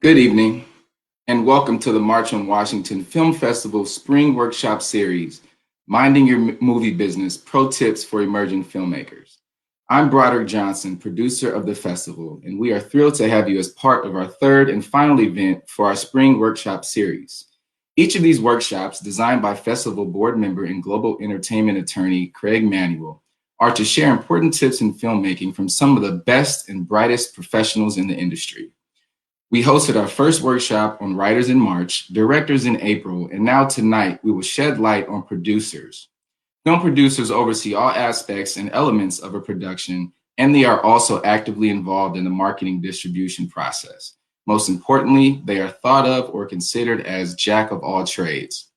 Good evening, and welcome to the March on Washington Film Festival Spring Workshop Series, Minding Your Movie Business, Pro Tips for Emerging Filmmakers. I'm Broderick Johnson, producer of the festival, and we are thrilled to have you as part of our third and final event for our Spring Workshop Series. Each of these workshops, designed by festival board member and global entertainment attorney Craig Emanuel, are to share important tips in filmmaking from some of the best and brightest professionals in the industry. We hosted our first workshop on writers in March, directors in April, and now tonight we will shed light on producers. Film producers oversee all aspects and elements of a production, and they are also actively involved in the marketing distribution process. Most importantly, they are thought of or considered as jack of all trades.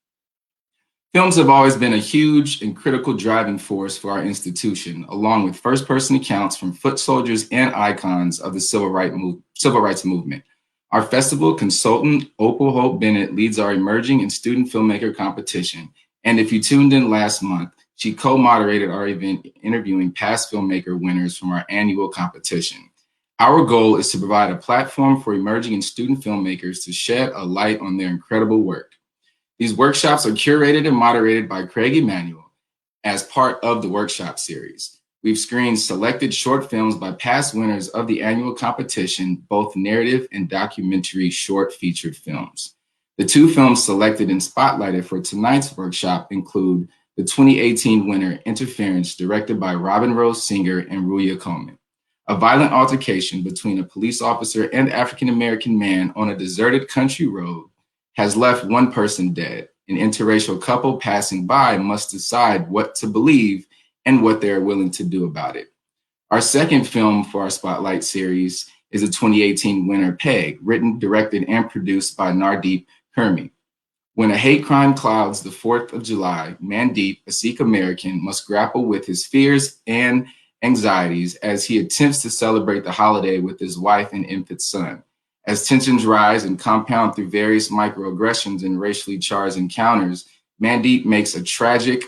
Films have always been a huge and critical driving force for our institution, along with first-person accounts from foot soldiers and icons of the civil rights movement. Our festival consultant, Opal Hope Bennett, leads our emerging and student filmmaker competition. And if you tuned in last month, she co-moderated our event interviewing past filmmaker winners from our annual competition. Our goal is to provide a platform for emerging and student filmmakers to shed a light on their incredible work. These workshops are curated and moderated by Craig Emanuel as part of the workshop series. We've screened selected short films by past winners of the annual competition, both narrative and documentary short featured films. The two films selected and spotlighted for tonight's workshop include the 2018 winner, Interference, directed by Robin Rose Singer and Ruya Coleman. A violent altercation between a police officer and African-American man on a deserted country road has left one person dead. An interracial couple passing by must decide what to believe and what they're willing to do about it. Our second film for our Spotlight series is a 2018 winner, Peg, written, directed, and produced by Nardeep Kermi. When a hate crime clouds the 4th of July, Mandeep, a Sikh American, must grapple with his fears and anxieties as he attempts to celebrate the holiday with his wife and infant son. As tensions rise and compound through various microaggressions and racially charged encounters, Mandeep makes a tragic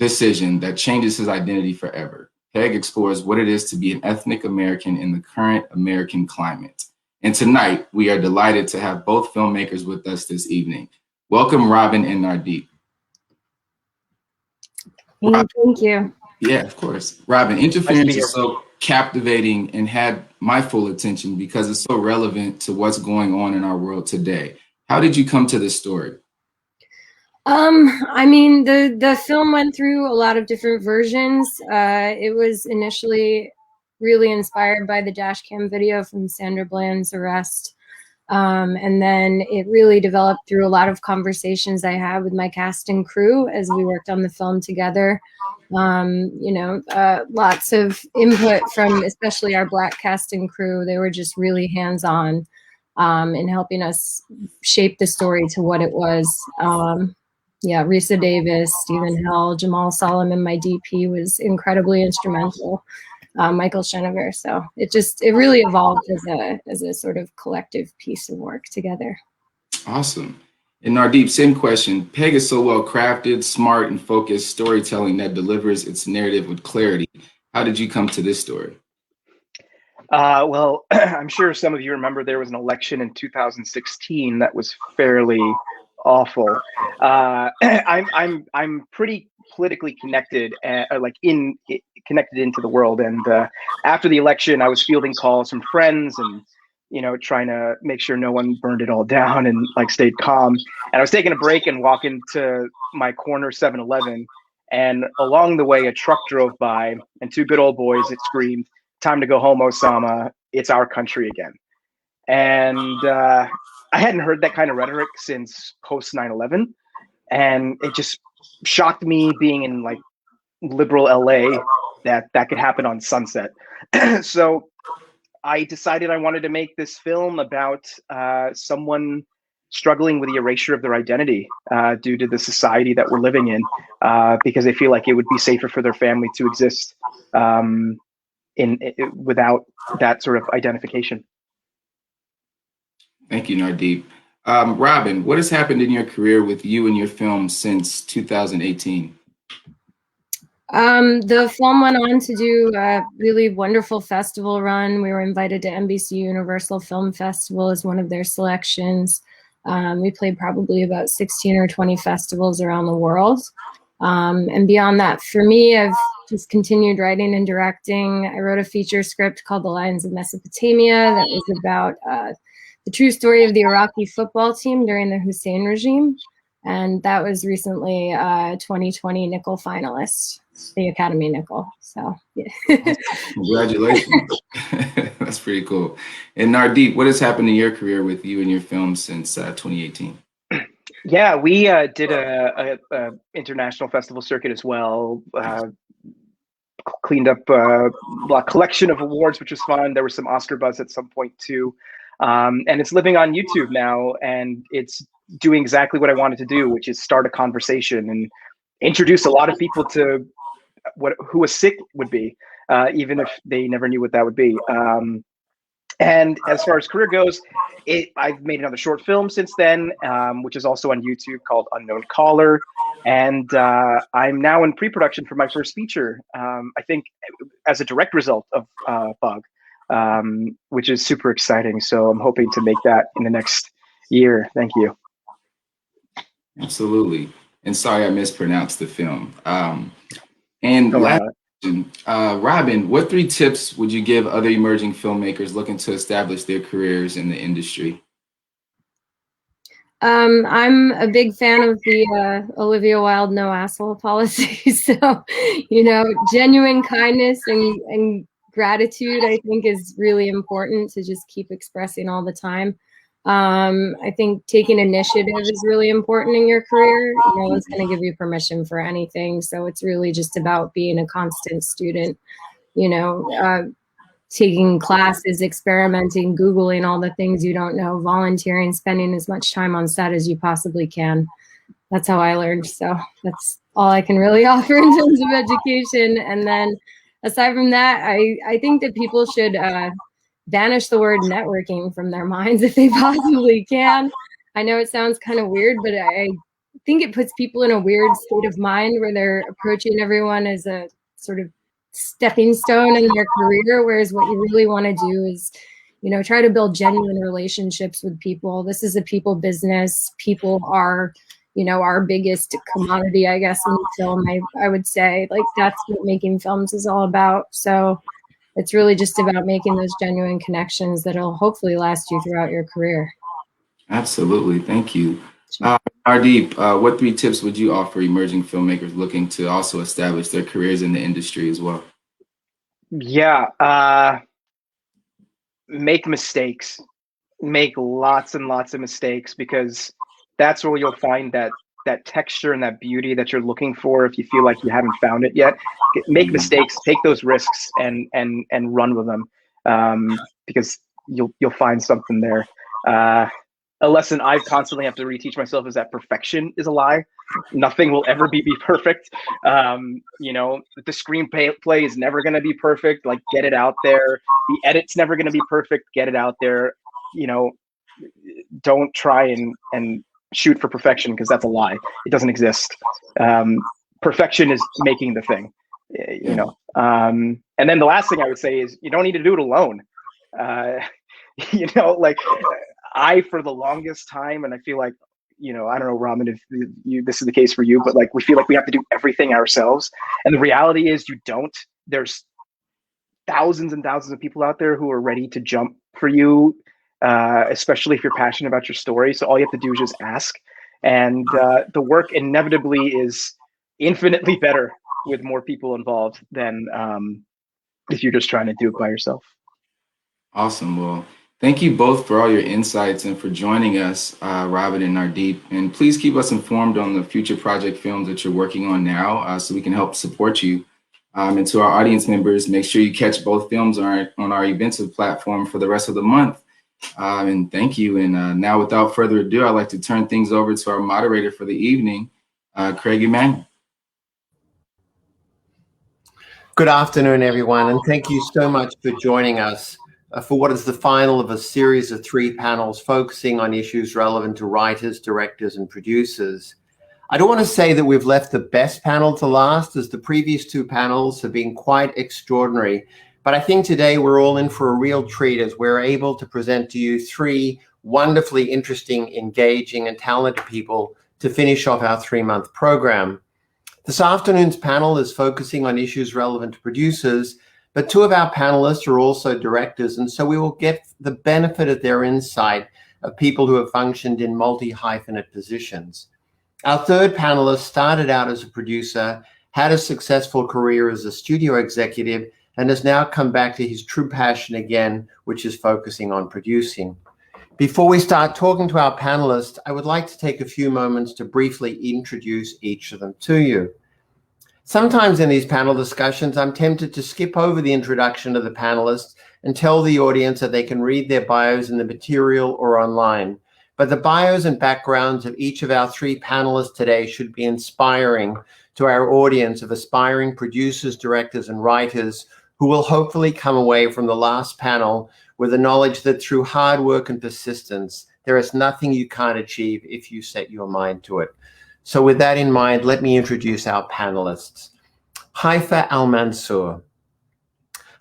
decision that changes his identity forever. Peg explores what it is to be an ethnic American in the current American climate. And tonight, we are delighted to have both filmmakers with us this evening. Welcome, Robin and Nardeep. Thank you. Yeah, of course. Robin, Interference is so captivating and had my full attention because it's so relevant to what's going on in our world today. How did you come to this story? I mean, the film went through a lot of different versions. It was initially really inspired by the dash cam video from Sandra Bland's arrest. And then it really developed through a lot of conversations I had with my cast and crew as we worked on the film together. Lots of input from especially our Black cast and crew. They were just really hands-on in helping us shape the story to what it was. Risa Davis, Stephen Hell, Jamal Solomon, my DP, was incredibly instrumental. Michael Shenaver. So it really evolved as a sort of collective piece of work together. Awesome. And Nardeep, same question. Peg is so well crafted, smart, and focused storytelling that delivers its narrative with clarity. How did you come to this story? Well, I'm sure some of you remember there was an election in 2016 that was fairly awful. I'm pretty politically connected, connected into the world. And after the election, I was fielding calls from friends and trying to make sure no one burned it all down and stayed calm. And I was taking a break and walking to my corner 7-Eleven, and along the way, a truck drove by, and two good old boys, it screamed, "Time to go home, Osama. It's our country again." And I hadn't heard that kind of rhetoric since post 9/11, and it just shocked me, being in liberal LA, that could happen on Sunset. So I decided I wanted to make this film about someone struggling with the erasure of their identity due to the society that we're living in, because they feel like it would be safer for their family to exist without that sort of identification. Thank you, Nardeep. Robin, what has happened in your career with you and your film since 2018? The film went on to do a really wonderful festival run. We were invited to NBC Universal Film Festival as one of their selections. We played probably about 16 or 20 festivals around the world. And beyond that, for me, I've just continued writing and directing. I wrote a feature script called The Lions of Mesopotamia that was about the true story of the Iraqi football team during the Hussein regime. And that was recently a 2020 Nickel finalist, the Academy Nickel. So, yeah. Congratulations. That's pretty cool. And Nardeep, what has happened in your career with you and your films since 2018? Yeah, we did a international festival circuit as well. Cleaned up a collection of awards, which was fun. There was some Oscar buzz at some point too. And it's living on YouTube now, and it's doing exactly what I wanted to do, which is start a conversation and introduce a lot of people to who a Sikh would be, even if they never knew what that would be. And as far as career goes, I've made another short film since then, which is also on YouTube called Unknown Caller. And I'm now in pre-production for my first feature, I think as a direct result of Bug, which is super exciting. So I'm hoping to make that in the next year. Thank you. Absolutely. And sorry I mispronounced the film. And last question, Robin, what 3 tips would you give other emerging filmmakers looking to establish their careers in the industry? I'm a big fan of the Olivia Wilde no asshole policy. So, genuine kindness and gratitude, I think, is really important to just keep expressing all the time. I think taking initiative is really important in your career. No one's going to give you permission for anything. So it's really just about being a constant student, taking classes, experimenting, Googling all the things you don't know, volunteering, spending as much time on set as you possibly can. That's how I learned. So that's all I can really offer in terms of education. And then aside from that, I think that people should banish the word networking from their minds if they possibly can. I know it sounds kind of weird, but I think it puts people in a weird state of mind where they're approaching everyone as a sort of stepping stone in their career, whereas what you really want to do is, try to build genuine relationships with people. This is a people business. People are, our biggest commodity, I guess, in film. I would say, like, that's what making films is all about. So it's really just about making those genuine connections that'll hopefully last you throughout your career. Absolutely. Thank you. Ardeep, what 3 tips would you offer emerging filmmakers looking to also establish their careers in the industry as well? Yeah, make mistakes. Make lots and lots of mistakes, because that's where you'll find that texture and that beauty that you're looking for if you feel like you haven't found it yet. Make mistakes, take those risks, and run with them, because you'll find something there. A lesson I constantly have to reteach myself is that perfection is a lie. Nothing will ever be perfect. The screenplay is never going to be perfect. Like, get it out there. The edit's never going to be perfect. Get it out there. Don't try and shoot for perfection, because that's a lie. It doesn't exist. Perfection is making the thing, and then the last thing I would say is you don't need to do it alone. I, for the longest time, and I feel like, I don't know, Raman, if this is the case for you, but like, we feel like we have to do everything ourselves. And the reality is you don't. There's thousands and thousands of people out there who are ready to jump for you, especially if you're passionate about your story. So all you have to do is just ask. And the work inevitably is infinitely better with more people involved than if you're just trying to do it by yourself. Awesome. Well, thank you both for all your insights and for joining us, Robin and Nardeep. And please keep us informed on the future project films that you're working on now, so we can help support you. And to our audience members, make sure you catch both films on our Eventive platform for the rest of the month. And thank you. And now, without further ado, I'd like to turn things over to our moderator for the evening, Craig Emanuel. Good afternoon, everyone, and thank you so much for joining us for what is the final of a series of 3 panels focusing on issues relevant to writers, directors, and producers. I don't want to say that we've left the best panel to last, as the previous two panels have been quite extraordinary. But I think today we're all in for a real treat as we're able to present to you three wonderfully interesting, engaging, and talented people to finish off our 3-month program. This afternoon's panel is focusing on issues relevant to producers, but two of our panelists are also directors, and so we will get the benefit of their insight of people who have functioned in multi-hyphenate positions. Our third panelist started out as a producer, had a successful career as a studio executive, and has now come back to his true passion again, which is focusing on producing. Before we start talking to our panelists, I would like to take a few moments to briefly introduce each of them to you. Sometimes in these panel discussions, I'm tempted to skip over the introduction of the panelists and tell the audience that they can read their bios in the material or online. But the bios and backgrounds of each of our three panelists today should be inspiring to our audience of aspiring producers, directors, and writers who will hopefully come away from the last panel with the knowledge that through hard work and persistence, there is nothing you can't achieve if you set your mind to it. So with that in mind, let me introduce our panelists. Haifaa Al Mansour.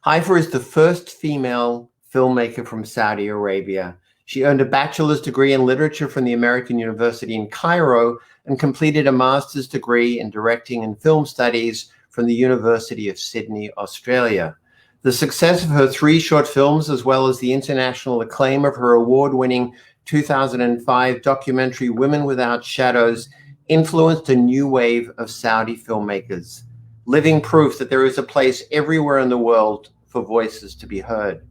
Haifaa is the first female filmmaker from Saudi Arabia. She earned a bachelor's degree in literature from the American University in Cairo and completed a master's degree in directing and film studies from the University of Sydney, Australia. The success of her 3 short films, as well as the international acclaim of her award-winning 2005 documentary Women Without Shadows, influenced a new wave of Saudi filmmakers, living proof that there is a place everywhere in the world for voices to be heard.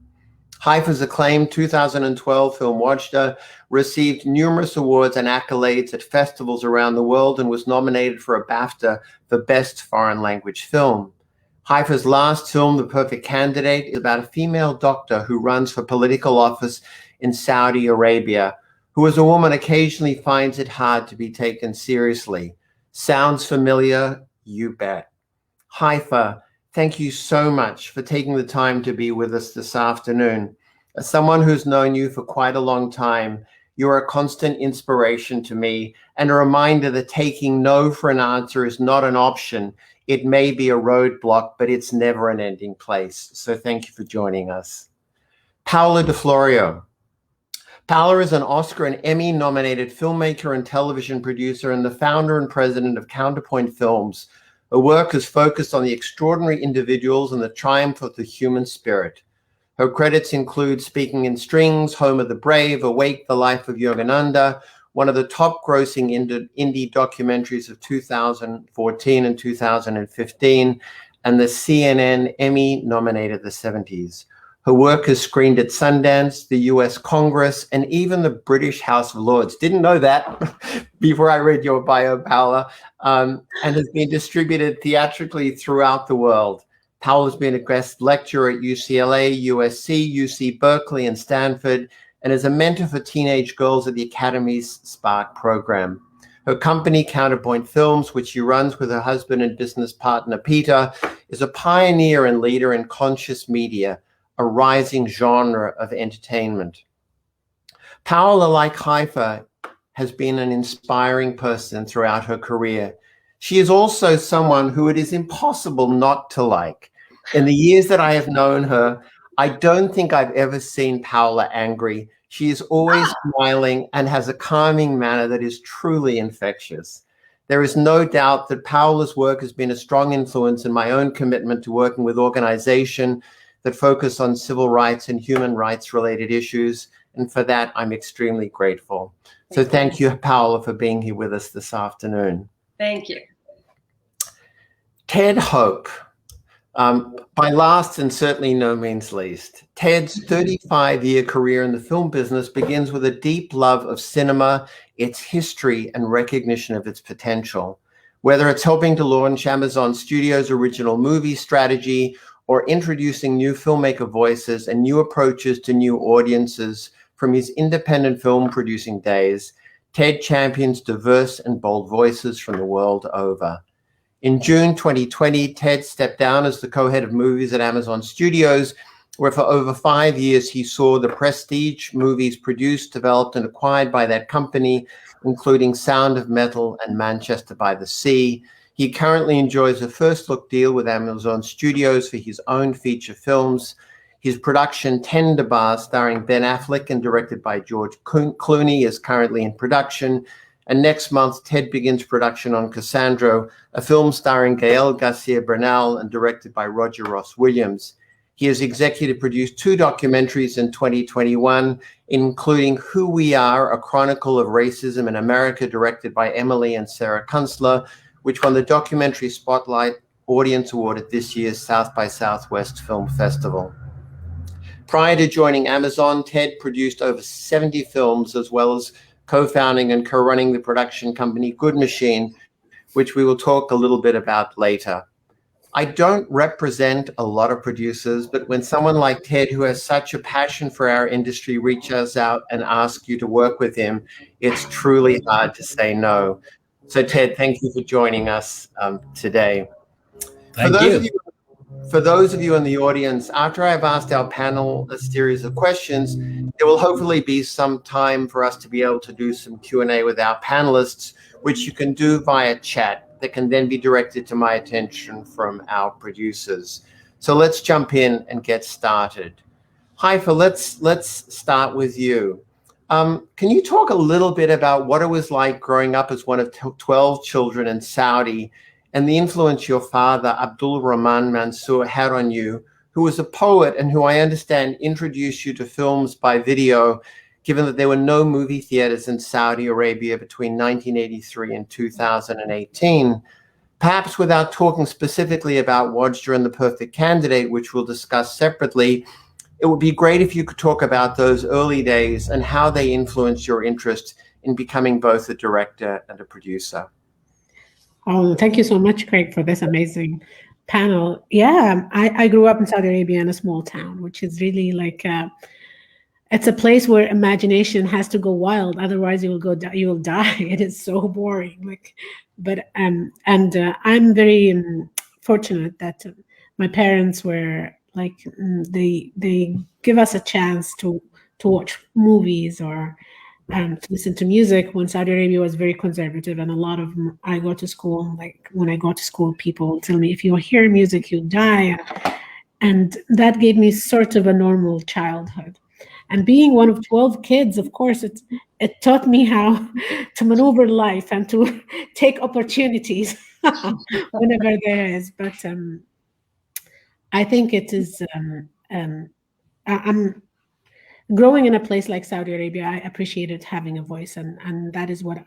Haifaa's acclaimed 2012 film Wajda received numerous awards and accolades at festivals around the world and was nominated for a BAFTA for Best Foreign Language Film. Haifaa's last film, The Perfect Candidate, is about a female doctor who runs for political office in Saudi Arabia, who as a woman occasionally finds it hard to be taken seriously. Sounds familiar? You bet. Haifaa, thank you so much for taking the time to be with us this afternoon. As someone who's known you for quite a long time, you're a constant inspiration to me and a reminder that taking no for an answer is not an option. It may be a roadblock, but it's never an ending place. So thank you for joining us. Paola de Florio. Paola is an Oscar and Emmy-nominated filmmaker and television producer and the founder and president of Counterpoint Films. Her work is focused on the extraordinary individuals and the triumph of the human spirit. Her credits include Speaking in Strings, Home of the Brave, Awake, The Life of Yogananda, one of the top-grossing indie documentaries of 2014 and 2015, and the CNN Emmy-nominated The 70s. Her work is screened at Sundance, the US Congress, and even the British House of Lords. Didn't know that before I read your bio, Paola, and has been distributed theatrically throughout the world. Paola has been a guest lecturer at UCLA, USC, UC Berkeley, and Stanford, and is a mentor for teenage girls at the Academy's Spark program. Her company, Counterpoint Films, which she runs with her husband and business partner, Peter, is a pioneer and leader in conscious media, a rising genre of entertainment. Paola, like Haifaa, has been an inspiring person throughout her career. She is also someone who it is impossible not to like. In the years that I have known her, I don't think I've ever seen Paola angry. She is always smiling and has a calming manner that is truly infectious. There is no doubt that Paola's work has been a strong influence in my own commitment to working with organizations that focus on civil rights and human rights related issues. And for that, I'm extremely grateful. So thank you, Paola, for being here with us this afternoon. Thank you. Ted Hope, by last and certainly no means least. Ted's 35-year career in the film business begins with a deep love of cinema, its history, and recognition of its potential. Whether it's helping to launch Amazon Studios' original movie strategy or introducing new filmmaker voices and new approaches to new audiences from his independent film producing days, Ted champions diverse and bold voices from the world over. In June 2020, Ted stepped down as the co-head of movies at Amazon Studios, where for over 5 years he saw the prestige movies produced, developed, and acquired by that company including Sound of Metal and Manchester by the Sea. He currently enjoys a first-look deal with Amazon Studios for his own feature films. His production, Tender Bar, starring Ben Affleck and directed by George Clooney, is currently in production. And next month, Ted begins production on Cassandra, a film starring Gael Garcia Bernal and directed by Roger Ross Williams. He has executive produced 2 documentaries in 2021, including Who We Are, A Chronicle of Racism in America, directed by Emily and Sarah Kunstler, which won the Documentary Spotlight Audience Award at this year's South by Southwest Film Festival. Prior to joining Amazon, Ted produced over 70 films, as well as co-founding and co-running the production company Good Machine, which we will talk a little bit about later. I don't represent a lot of producers, but when someone like Ted, who has such a passion for our industry, reaches out and asks you to work with him, it's truly hard to say no. So Ted, thank you for joining us today. Thank you. For those of you in the audience, after I've asked our panel a series of questions, there will hopefully be some time for us to be able to do some Q&A with our panelists, which you can do via chat that can then be directed to my attention from our producers. So let's jump in and get started. Haifaa, let's start with you. Can you talk a little bit about what it was like growing up as one of 12 children in Saudi, and the influence your father, Abdul Rahman Mansour, had on you, who was a poet and who I understand introduced you to films by video, given that there were no movie theaters in Saudi Arabia between 1983 and 2018. Perhaps without talking specifically about Wajda and The Perfect Candidate, which we'll discuss separately, it would be great if you could talk about those early days and how they influenced your interest in becoming both a director and a producer. Oh, thank you so much, Craig, for this amazing panel. Yeah, I grew up in Saudi Arabia in a small town, which is really like it's a place where imagination has to go wild, otherwise you will die. It is so boring. I'm very fortunate that my parents were like they give us a chance to watch movies or to listen to music when Saudi Arabia was very conservative, and a lot of I go to school, like when I go to school, people tell me if you hear music, you die, and that gave me sort of a normal childhood. And being one of 12 kids, of course, it taught me how to maneuver life and to take opportunities whenever there is. But I think it is. I'm growing in a place like Saudi Arabia. I appreciated having a voice, and that is what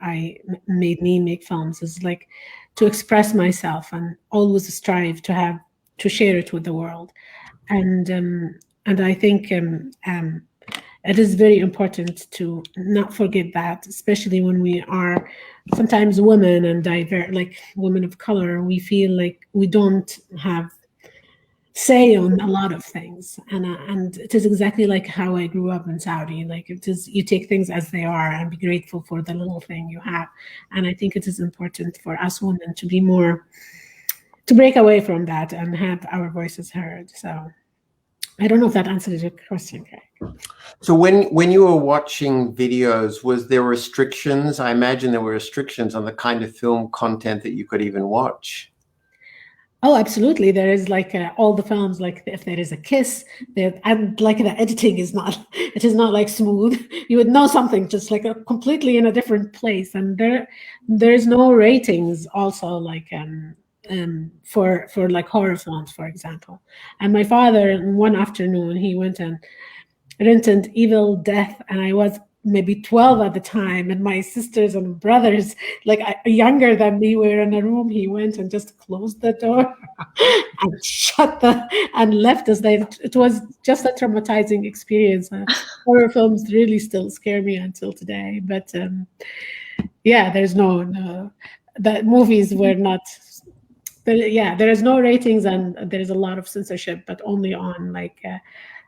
made me make films, is like to express myself and always strive to share it with the world. And I think it is very important to not forget that, especially when we are sometimes women and like women of color. We feel like we don't have say on a lot of things, and it is exactly like how I grew up in Saudi. Like it is, you take things as they are and be grateful for the little thing you have. And I think it is important for us women to break away from that and have our voices heard. So I don't know if that answers your question, Craig. So when you were watching videos, was there restrictions? I imagine there were restrictions on the kind of film content that you could even watch. Oh, absolutely. There is like all the films, like if there is a kiss, and like the editing is not like smooth. You would know something just like completely in a different place. And there's no ratings also, like for like horror films, for example. And my father, one afternoon, he went and rented Evil Death, and I was maybe 12 at the time, and my sisters and brothers, like younger than me, were in a room. He went and just closed the door and and left us. It was just a traumatizing experience. Horror films really still scare me until today. But yeah, there's no the movies were not. But yeah, there is no ratings, and there is a lot of censorship, but only on like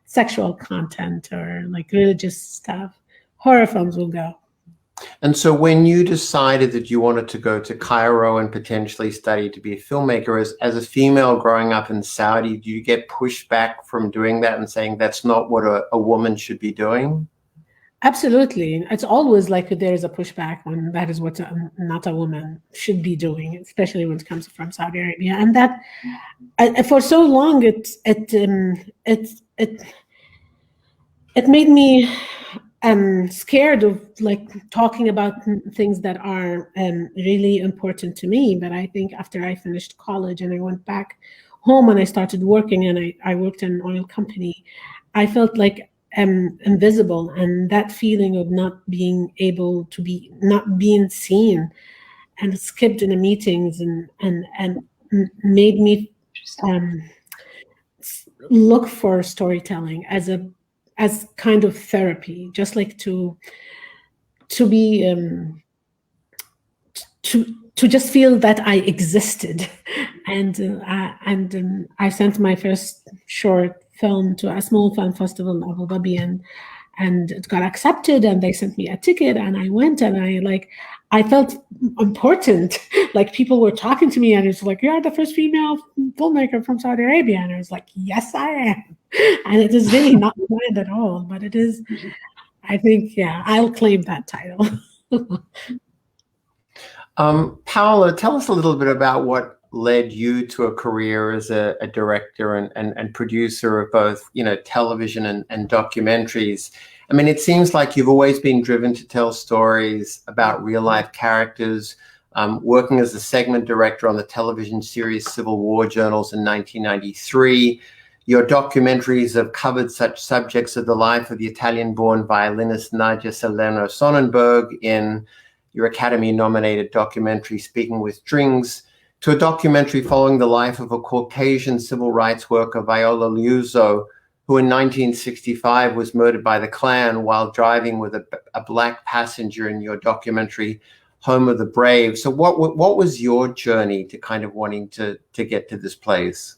sexual content or like religious stuff. Horror films will go. And so when you decided that you wanted to go to Cairo and potentially study to be a filmmaker, as a female growing up in Saudi, do you get pushed back from doing that and saying that's not what a woman should be doing? Absolutely. It's always like there is a pushback when that is what not a woman should be doing, especially when it comes from Saudi Arabia. And that for so long, it made me scared of like talking about things that are really important to me. But I think after I finished college and I went back home and I started working, and I worked in an oil company, I felt like invisible, and that feeling of not being able to be, not being seen, and skipped in the meetings, and made me look for storytelling as kind of therapy, just like to be to just feel that I existed. And I sent my first short film to a small film festival in Abu Dhabi, and it got accepted, and they sent me a ticket, and I went, and I felt important. Like people were talking to me, and it's like, you're the first female filmmaker from Saudi Arabia. And I was like, yes, I am. And it is really not planned at all, but it is, I think, yeah, I'll claim that title. Paola, tell us a little bit about what led you to a career as a director and producer of both, television and documentaries. I mean, it seems like you've always been driven to tell stories about real life characters, working as a segment director on the television series Civil War Journals in 1993. Your documentaries have covered such subjects of the life of the Italian-born violinist Nadia Salerno Sonnenberg in your Academy-nominated documentary Speaking with Strings, to a documentary following the life of a Caucasian civil rights worker, Viola Liuzzo, who in 1965 was murdered by the Klan while driving with a black passenger in your documentary Home of the Brave. So what was your journey to kind of wanting to get to this place?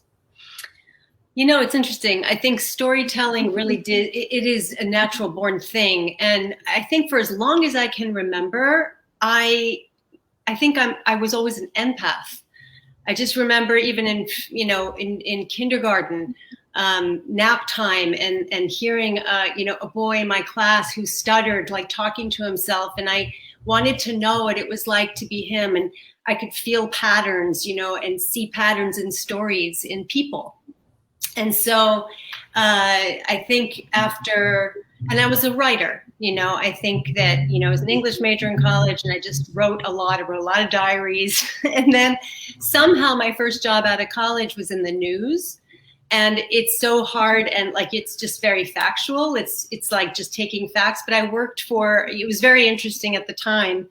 It's interesting. I think storytelling really it is a natural born thing. And I think for as long as I can remember, I think I was always an empath. I just remember even in kindergarten, nap time, and hearing a boy in my class who stuttered, like talking to himself, and I wanted to know what it was like to be him, and I could feel patterns, and see patterns in stories in people. And so I think and I was a writer, I think that, I was an English major in college, and I just wrote a lot of diaries. And then somehow my first job out of college was in the news. And it's so hard, and like, it's just very factual. It's like just taking facts, but I worked it was very interesting at the time.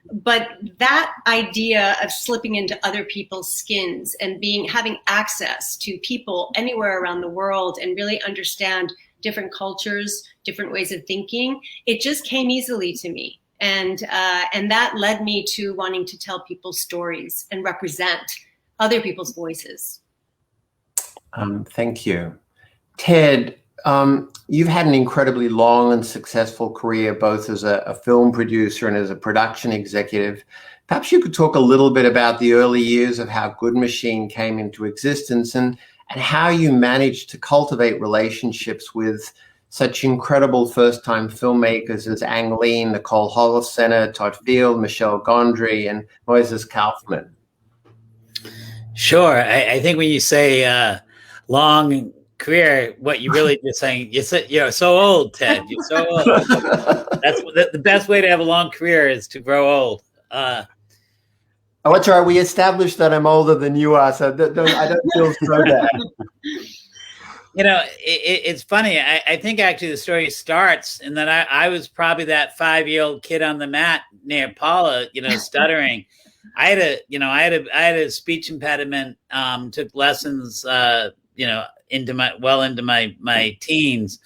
But that idea of slipping into other people's skins and having access to people anywhere around the world and really understand different cultures, different ways of thinking, it just came easily to me. And that led me to wanting to tell people's stories and represent other people's voices. Thank you. Ted, you've had an incredibly long and successful career, both as a film producer and as a production executive. Perhaps you could talk a little bit about the early years of how Good Machine came into existence and how you managed to cultivate relationships with such incredible first-time filmmakers as Ang Lee, Nicole Holofcener, Todd Field, Michelle Gondry, and Moises Kaufman. Sure. I think when you say long career, what you really just saying, you're so old, Ted. You're so old. That's the best way to have a long career, is to grow old. Oh, that's right. We established that I'm older than you are, so I don't feel so bad. It's funny. I think actually the story starts, and then I was probably that 5-year-old kid on the mat near Paola, stuttering. I had a speech impediment. Took lessons, into my teens.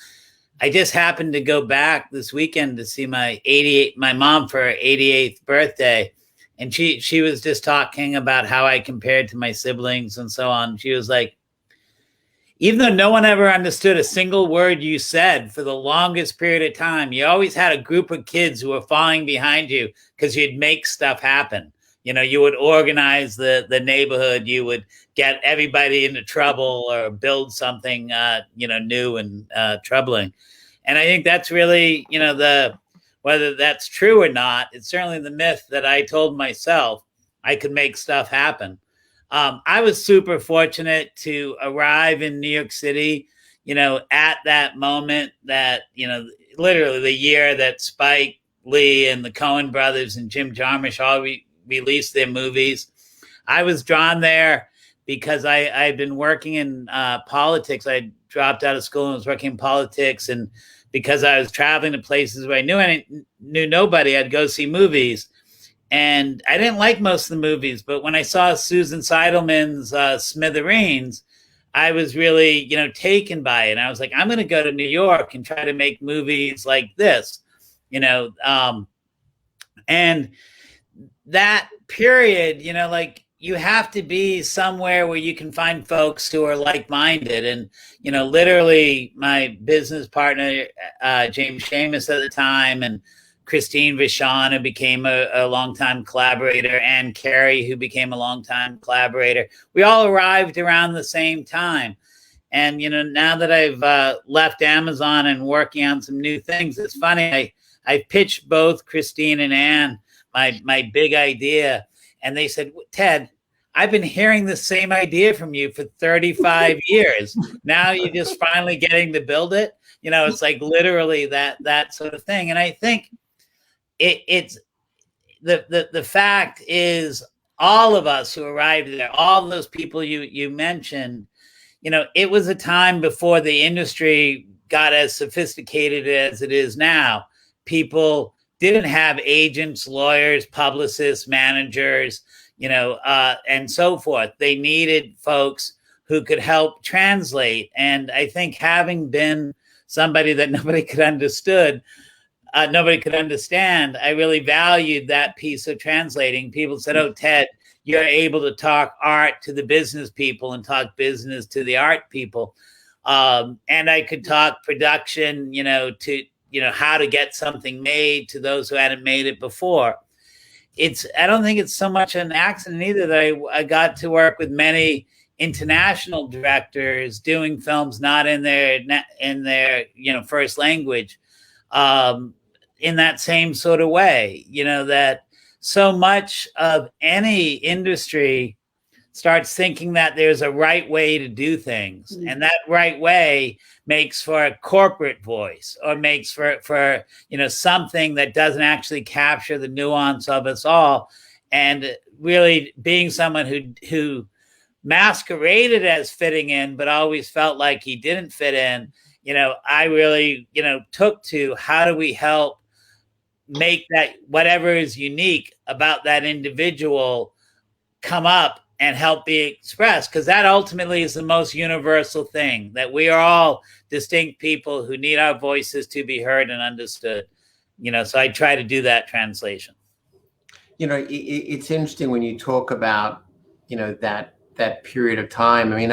I just happened to go back this weekend to see my mom for her 88th birthday. And she was just talking about how I compared to my siblings and so on. She was like, even though no one ever understood a single word you said for the longest period of time, you always had a group of kids who were falling behind you because you'd make stuff happen. You would organize the neighborhood, you would get everybody into trouble or build something, new and troubling. And I think that's really, whether that's true or not, it's certainly the myth that I told myself I could make stuff happen. I was super fortunate to arrive in New York City, at that moment that, literally the year that Spike Lee and the Coen brothers and Jim Jarmusch all released their movies. I was drawn there because I'd been working in politics. I dropped out of school and was working in politics. And because I was traveling to places where I knew nobody, I'd go see movies. And I didn't like most of the movies, but when I saw Susan Seidelman's Smithereens, I was really, taken by it. And I was like, I'm going to go to New York and try to make movies like this, and that period, you have to be somewhere where you can find folks who are like-minded. And, literally my business partner, James Seamus at the time, and Christine Vachon, who became a longtime collaborator, and Carey, who became a longtime collaborator. We all arrived around the same time. And, now that I've left Amazon and working on some new things, it's funny. I pitched both Christine and Anne my big idea. And they said, Ted, I've been hearing the same idea from you for 35 years. Now you're just finally getting to build it. It's like literally that sort of thing. And I think it's the fact is, all of us who arrived there, all those people you mentioned, it was a time before the industry got as sophisticated as it is now. People didn't have agents, lawyers, publicists, managers, and so forth. They needed folks who could help translate. And I think having been somebody that nobody could understand, I really valued that piece of translating. People said, oh, Ted, you're able to talk art to the business people and talk business to the art people. And I could talk production, to, how to get something made to those who hadn't made it before. I don't think it's so much an accident either that I got to work with many international directors doing films not in their first language, in that same sort of way, that so much of any industry starts thinking that there's a right way to do things. Mm-hmm. And that right way makes for a corporate voice, or makes for something that doesn't actually capture the nuance of us all. And really being someone who masqueraded as fitting in, but always felt like he didn't fit in, I really, took to how do we help make that whatever is unique about that individual come up and help be expressed, because that ultimately is the most universal thing, that we are all distinct people who need our voices to be heard and understood. So I try to do that translation. It's interesting when you talk about, that period of time. I mean,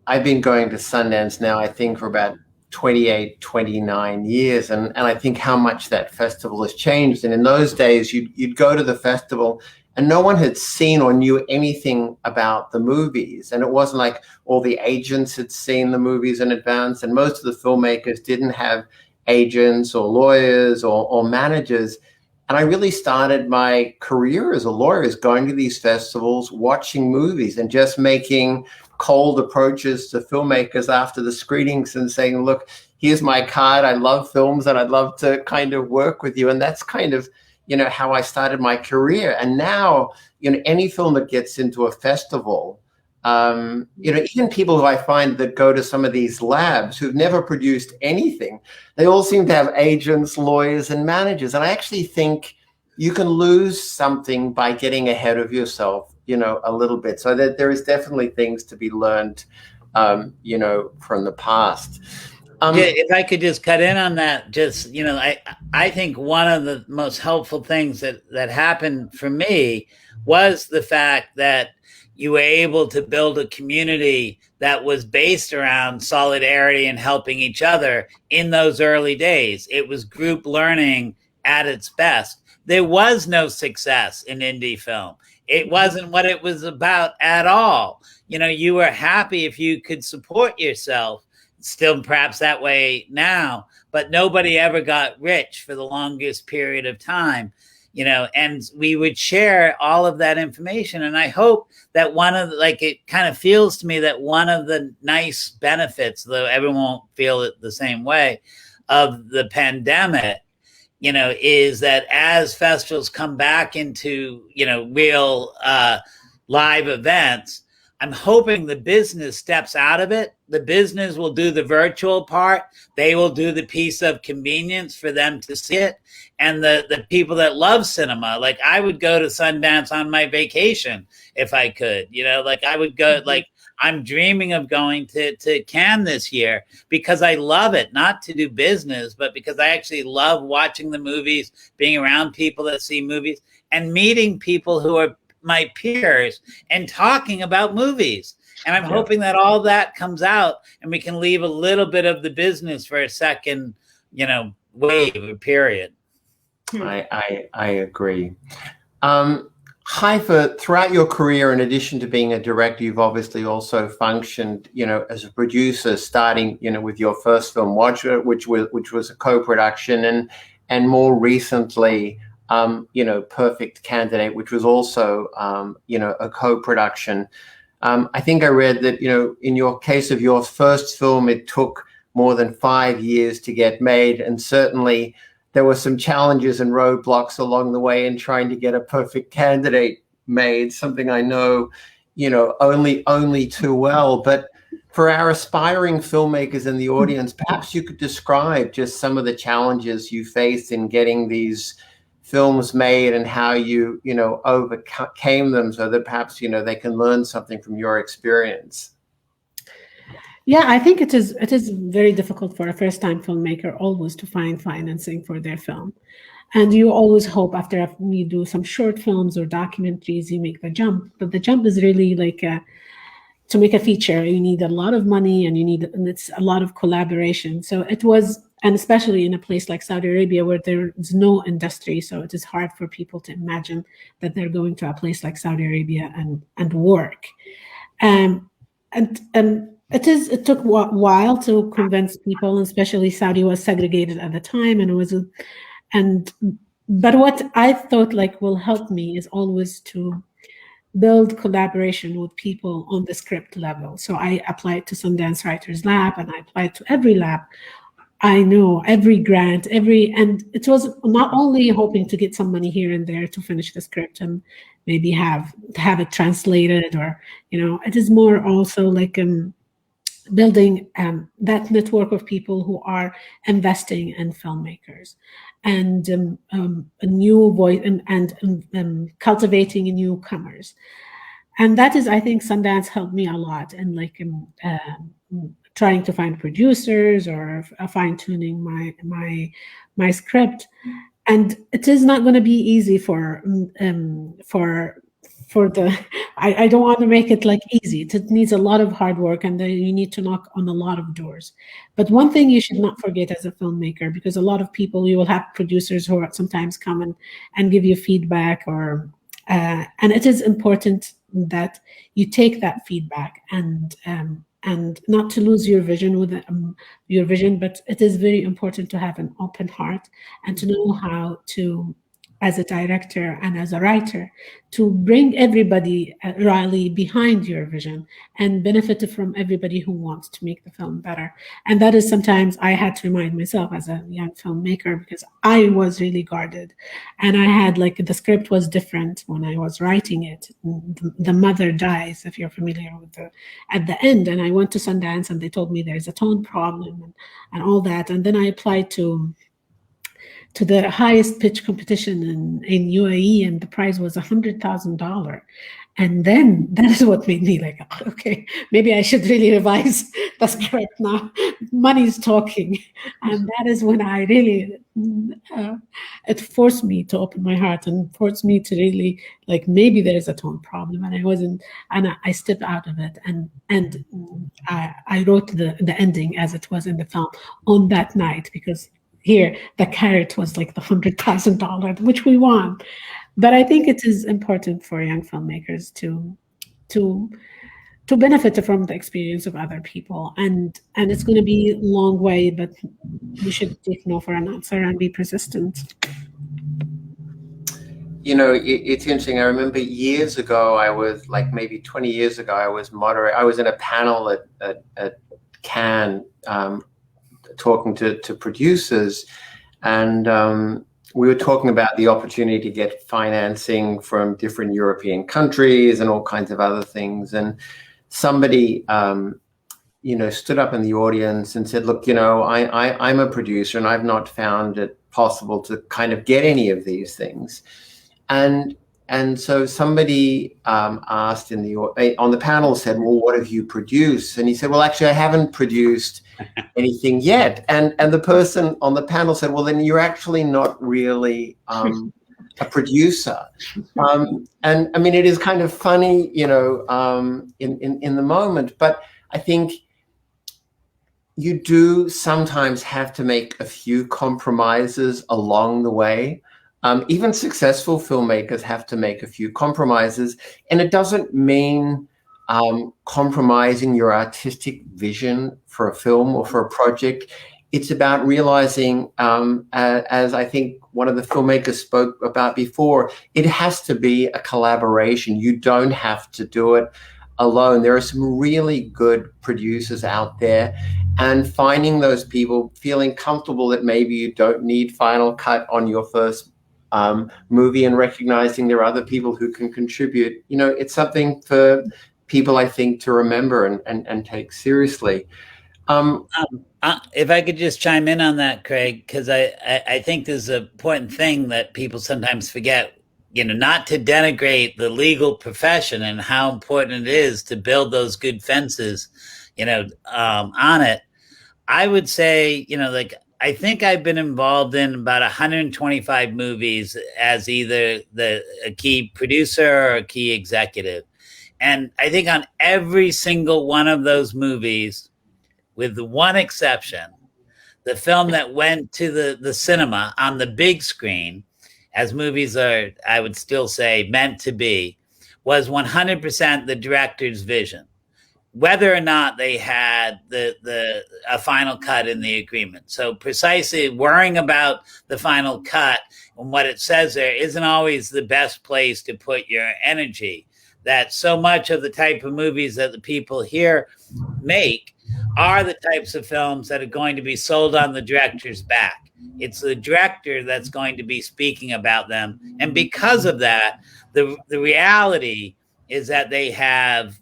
I've been going to Sundance now, I think, for about 28, 29 years. And I think how much that festival has changed. And in those days, you'd go to the festival and no one had seen or knew anything about the movies. And it wasn't like all the agents had seen the movies in advance. And most of the filmmakers didn't have agents or lawyers or managers. And I really started my career as a lawyer is going to these festivals, watching movies and just making cold approaches to filmmakers after the screenings and saying, look, here's my card. I love films and I'd love to kind of work with you. And that's kind of, how I started my career. And now, any film that gets into a festival, even people who I find that go to some of these labs who've never produced anything, they all seem to have agents, lawyers, and managers. And I actually think you can lose something by getting ahead of yourself, a little bit. So that there is definitely things to be learned, from the past. If I could just cut in on that, I think one of the most helpful things that happened for me was the fact that you were able to build a community that was based around solidarity and helping each other in those early days. It was group learning at its best. There was no success in indie film. It wasn't what it was about at all. You were happy if you could support yourself still perhaps that way now, but nobody ever got rich for the longest period of time, and we would share all of that information. And I hope that it kind of feels to me that one of the nice benefits, though everyone won't feel it the same way, of the pandemic, is that as festivals come back into, real live events, I'm hoping the business steps out of it. The business will do the virtual part. They will do the piece of convenience for them to see it. And the people that love cinema, like I would go to Sundance on my vacation if I could, I would go, I'm dreaming of going to Cannes this year because I love it, not to do business, but because I actually love watching the movies, being around people that see movies, and meeting people who are my peers and talking about movies. And I'm hoping that all that comes out and we can leave a little bit of the business for a second, wave or period. I agree. Haifaa, throughout your career, in addition to being a director, you've obviously also functioned, as a producer, starting, with your first film, Watch It, which was a co-production, and more recently, Perfect Candidate, which was also, a co-production. I think I read that, in your case of your first film, it took more than 5 years to get made, and certainly there were some challenges and roadblocks along the way in trying to get a Perfect Candidate made, something I know, only too well. But for our aspiring filmmakers in the audience, perhaps you could describe just some of the challenges you faced in getting these films made and how you, overcame them so that perhaps, they can learn something from your experience. Yeah, I think it is very difficult for a first-time filmmaker always to find financing for their film. And you always hope after you do some short films or documentaries, you make the jump. But the jump is really to make a feature, you need a lot of money and it's a lot of collaboration. So it was, and especially in a place like Saudi Arabia where there is no industry, so it is hard for people to imagine that they're going to a place like Saudi Arabia and work. It took a while to convince people, especially Saudi was segregated at the time, but what I thought will help me is always to build collaboration with people on the script level. So I applied to Sundance Writers Lab, and I applied to every lab I know, every grant, and it was not only hoping to get some money here and there to finish the script and maybe have it translated, or it is more also building that network of people who are investing in filmmakers, and a new voice, and cultivating newcomers. And that is, I think, Sundance helped me a lot, and trying to find producers or fine-tuning my script. And it is not going to be easy for the, I don't want to make it easy. It needs a lot of hard work, and you need to knock on a lot of doors. But one thing you should not forget as a filmmaker, because a lot of people, you will have producers who sometimes come and give you feedback, and it is important that you take that feedback and not to lose your vision, but it is very important to have an open heart and to know how to, as a director and as a writer, to bring everybody rally behind your vision and benefit from everybody who wants to make the film better. And that is sometimes I had to remind myself as a young filmmaker, because I was really guarded, and I had the script was different when I was writing it. The mother dies, if you're familiar with at the end, and I went to Sundance and they told me there's a tone problem and all that. And then I applied to the highest pitch competition in UAE, and the prize was $100,000. And then that is what made me okay, maybe I should really revise the script now. Money's talking. And that is when I really, it forced me to open my heart and forced me to really, maybe there is a tone problem. And I stepped out of it. And I wrote the ending as it was in the film on that night, because here, the carrot was the $100,000, which we won. But I think it is important for young filmmakers to to benefit from the experience of other people. And it's going to be a long way, but we should take no for an answer and be persistent. You know, it's interesting. I remember years ago, I was like maybe 20 years ago, I was in a panel at Cannes, talking to producers, and we were talking about the opportunity to get financing from different European countries and all kinds of other things. And somebody, stood up in the audience and said, look, I'm a producer and I've not found it possible to kind of get any of these things. And so somebody asked on the panel, said, well, what have you produced? And he said, well, actually, I haven't produced anything yet. And the person on the panel said, well, then you're actually not really a producer. And I mean, it is kind of funny, in the moment, but I think you do sometimes have to make a few compromises along the way. Even successful filmmakers have to make a few compromises, and it doesn't mean compromising your artistic vision for a film or for a project. It's about realizing, as I think one of the filmmakers spoke about before, it has to be a collaboration. You don't have to do it alone. There are some really good producers out there, and finding those people, feeling comfortable that maybe you don't need final cut on your first movie, and recognizing there are other people who can contribute. It's something for people, I think, to remember and take seriously. If I could just chime in on that, Craig, because I think there's an important thing that people sometimes forget, not to denigrate the legal profession and how important it is to build those good fences, on it. I would say, I think I've been involved in about 125 movies as either a key producer or a key executive. And I think on every single one of those movies, with the one exception, the film that went to the cinema on the big screen, as movies are, I would still say, meant to be, was 100% the director's vision, whether or not they had a final cut in the agreement. So precisely worrying about the final cut and what it says there isn't always the best place to put your energy. That so much of the type of movies that the people here make are the types of films that are going to be sold on the director's back. It's the director that's going to be speaking about them. And because of that, the reality is that they have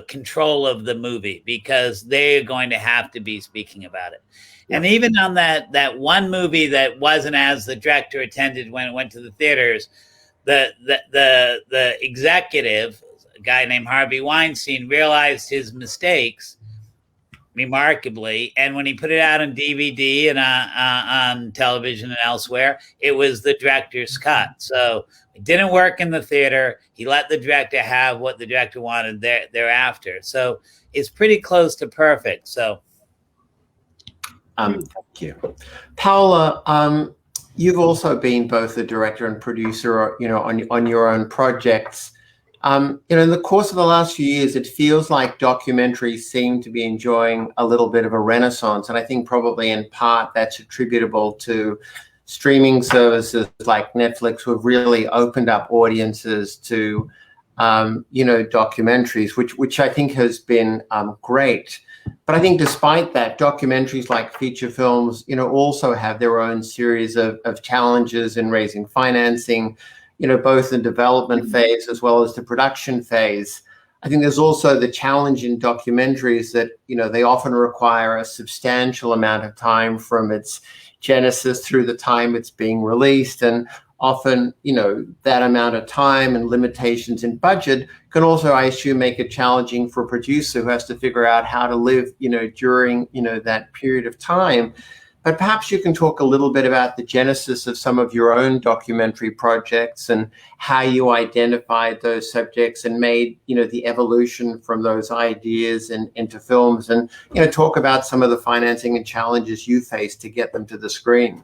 control of the movie, because they're going to have to be speaking about it. And even on that one movie that wasn't as the director attended when it went to the theaters, the executive, a guy named Harvey Weinstein, realized his mistakes remarkably, and when he put it out on DVD and on television and elsewhere, it was the director's cut. So it didn't work in the theater. He let the director have what the director wanted thereafter. So it's pretty close to perfect. So thank you. Paola, you've also been both a director and producer, on your own projects. In the course of the last few years, it feels like documentaries seem to be enjoying a little bit of a renaissance. And I think probably in part that's attributable to streaming services like Netflix, who have really opened up audiences to, documentaries, which I think has been great. But I think despite that, documentaries like feature films, also have their own series of challenges in raising financing, both the development phase as well as the production phase. I think there's also the challenge in documentaries that, they often require a substantial amount of time from its genesis through the time it's being released. And often, that amount of time and limitations in budget can also, I assume, make it challenging for a producer who has to figure out how to live, during, that period of time. But perhaps you can talk a little bit about the genesis of some of your own documentary projects and how you identified those subjects and made, the evolution from those ideas and into films, and, talk about some of the financing and challenges you faced to get them to the screen.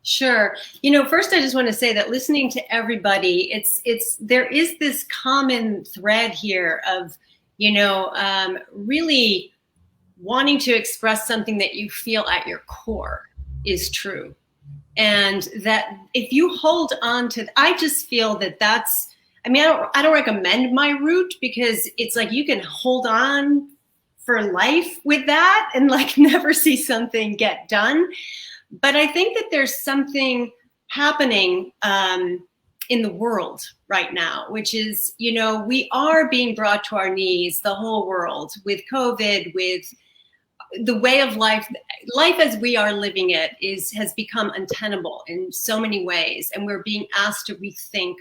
Sure. First, I just want to say that listening to everybody, there is this common thread here of really wanting to express something that you feel at your core is true. And that if you hold on to, I just feel that that's, I mean, I don't recommend my route, because it's like you can hold on for life with that and like never see something get done. But I think that there's something happening in the world right now, which is, we are being brought to our knees, the whole world, with COVID, with the way of life as we are living it has become untenable in so many ways. And we're being asked to rethink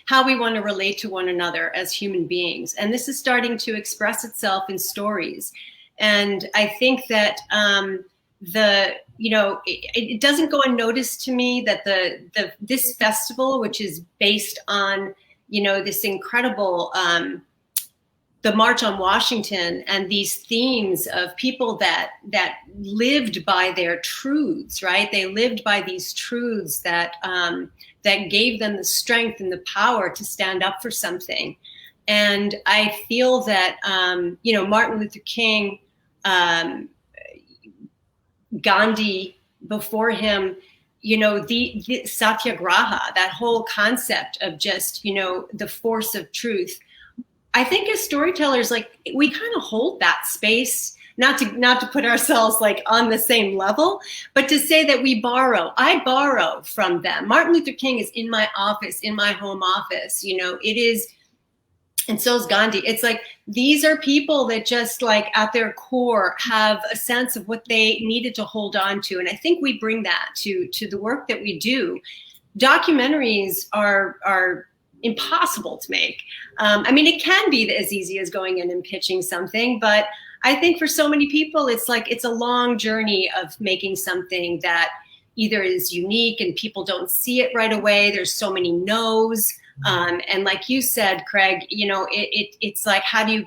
how we want to relate to one another as human beings. And this is starting to express itself in stories. And I think that it doesn't go unnoticed to me that this festival, which is based on, this incredible, the March on Washington, and these themes of people that lived by their truths, right? They lived by these truths that gave them the strength and the power to stand up for something. And I feel that, Martin Luther King, Gandhi before him, the satyagraha, that whole concept of just, the force of truth. I think as storytellers, like, we kind of hold that space, not to put ourselves like on the same level, but to say that I borrow from them. Martin Luther King is in my office, in my home office, it is, and so is Gandhi. It's like, these are people that just like at their core have a sense of what they needed to hold on to. And I think we bring that to the work that we do. Documentaries are impossible to make. I mean, it can be as easy as going in and pitching something, but I think for so many people, it's like, it's a long journey of making something that either is unique and people don't see it right away. There's so many no's. And like you said, Craig, it's like, how do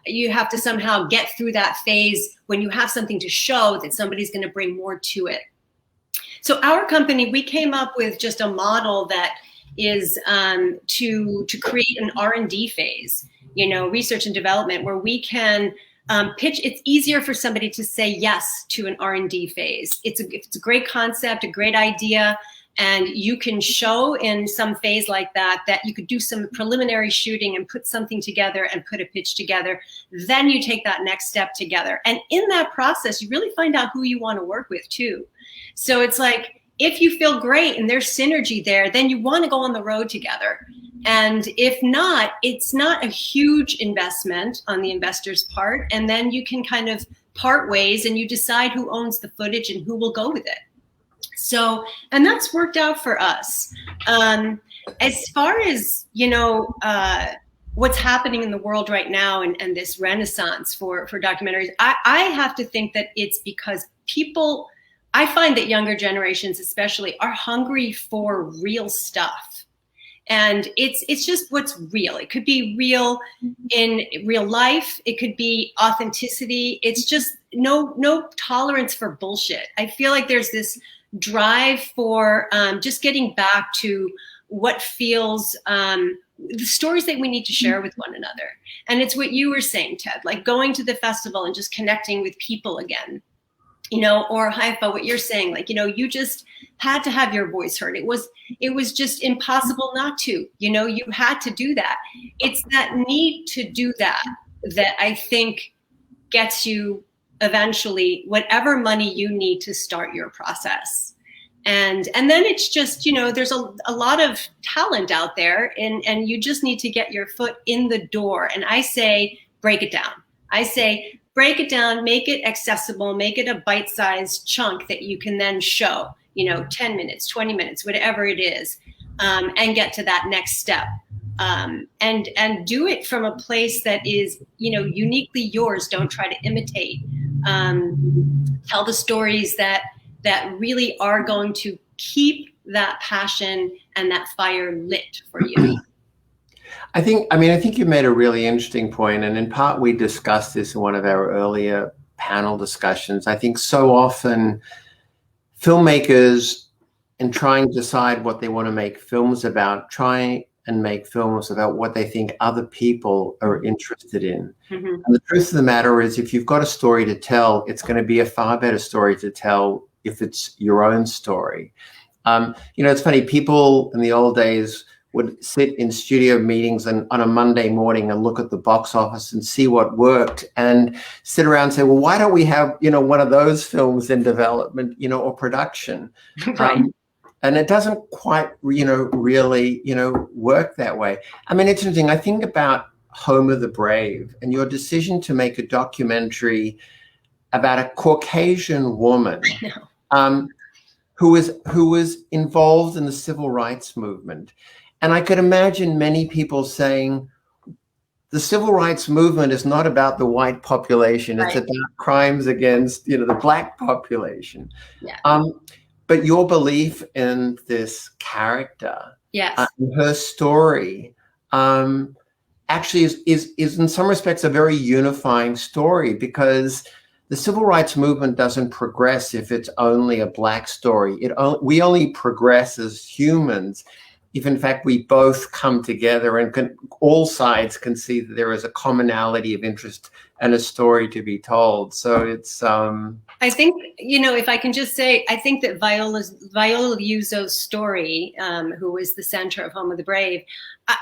you have to somehow get through that phase when you have something to show that somebody's going to bring more to it. So our company, we came up with just a model that is to create an R&D phase, research and development, where we can pitch. It's easier for somebody to say yes to an R&D phase. It's a great concept, a great idea, and you can show in some phase like that you could do some preliminary shooting and put something together and put a pitch together. Then you take that next step together. And in that process, you really find out who you want to work with too. So it's like, if you feel great and there's synergy there, then you want to go on the road together. And if not, it's not a huge investment on the investor's part. And then you can kind of part ways and you decide who owns the footage and who will go with it. So, and that's worked out for us. As far as, what's happening in the world right now and this renaissance for documentaries, I have to think that it's because I find that younger generations especially are hungry for real stuff. And it's just what's real. It could be real in real life. It could be authenticity. It's just no tolerance for bullshit. I feel like there's this drive for just getting back to what feels, the stories that we need to share with one another. And it's what you were saying, Ted, like going to the festival and just connecting with people again. Or Haifaa, what you're saying, like, you just had to have your voice heard. It was just impossible not to, you had to do that. It's that need to do that I think gets you eventually whatever money you need to start your process. And then it's just, there's a lot of talent out there and you just need to get your foot in the door. And I say, break it down. Break it down, make it accessible, make it a bite-sized chunk that you can then show, 10 minutes, 20 minutes, whatever it is, and get to that next step. And do it from a place that is, uniquely yours. Don't try to imitate. Tell the stories that really are going to keep that passion and that fire lit for you. I think you made a really interesting point, and in part we discussed this in one of our earlier panel discussions. I think so often filmmakers, in trying to decide what they want to make films about, try and make films about what they think other people are interested in. Mm-hmm. And the truth of the matter is, if you've got a story to tell, it's going to be a far better story to tell if it's your own story. It's funny, people in the old days would sit in studio meetings and on a Monday morning and look at the box office and see what worked and sit around and say, well, why don't we have, one of those films in development, or production? Right. And it doesn't quite, really, work that way. I mean, it's interesting. I think about Home of the Brave and your decision to make a documentary about a Caucasian woman who was involved in the civil rights movement. And I could imagine many people saying, the civil rights movement is not about the white population. It's Right. about crimes against, the black population. Yeah. But your belief in this character, Yes. her story, actually is in some respects a very unifying story, because the civil rights movement doesn't progress if it's only a black story. We only progress as humans if, in fact, we both come together and all sides can see that there is a commonality of interest and a story to be told. So it's I think, if I can just say, I think that Viola Uso's story, who was the center of Home of the Brave,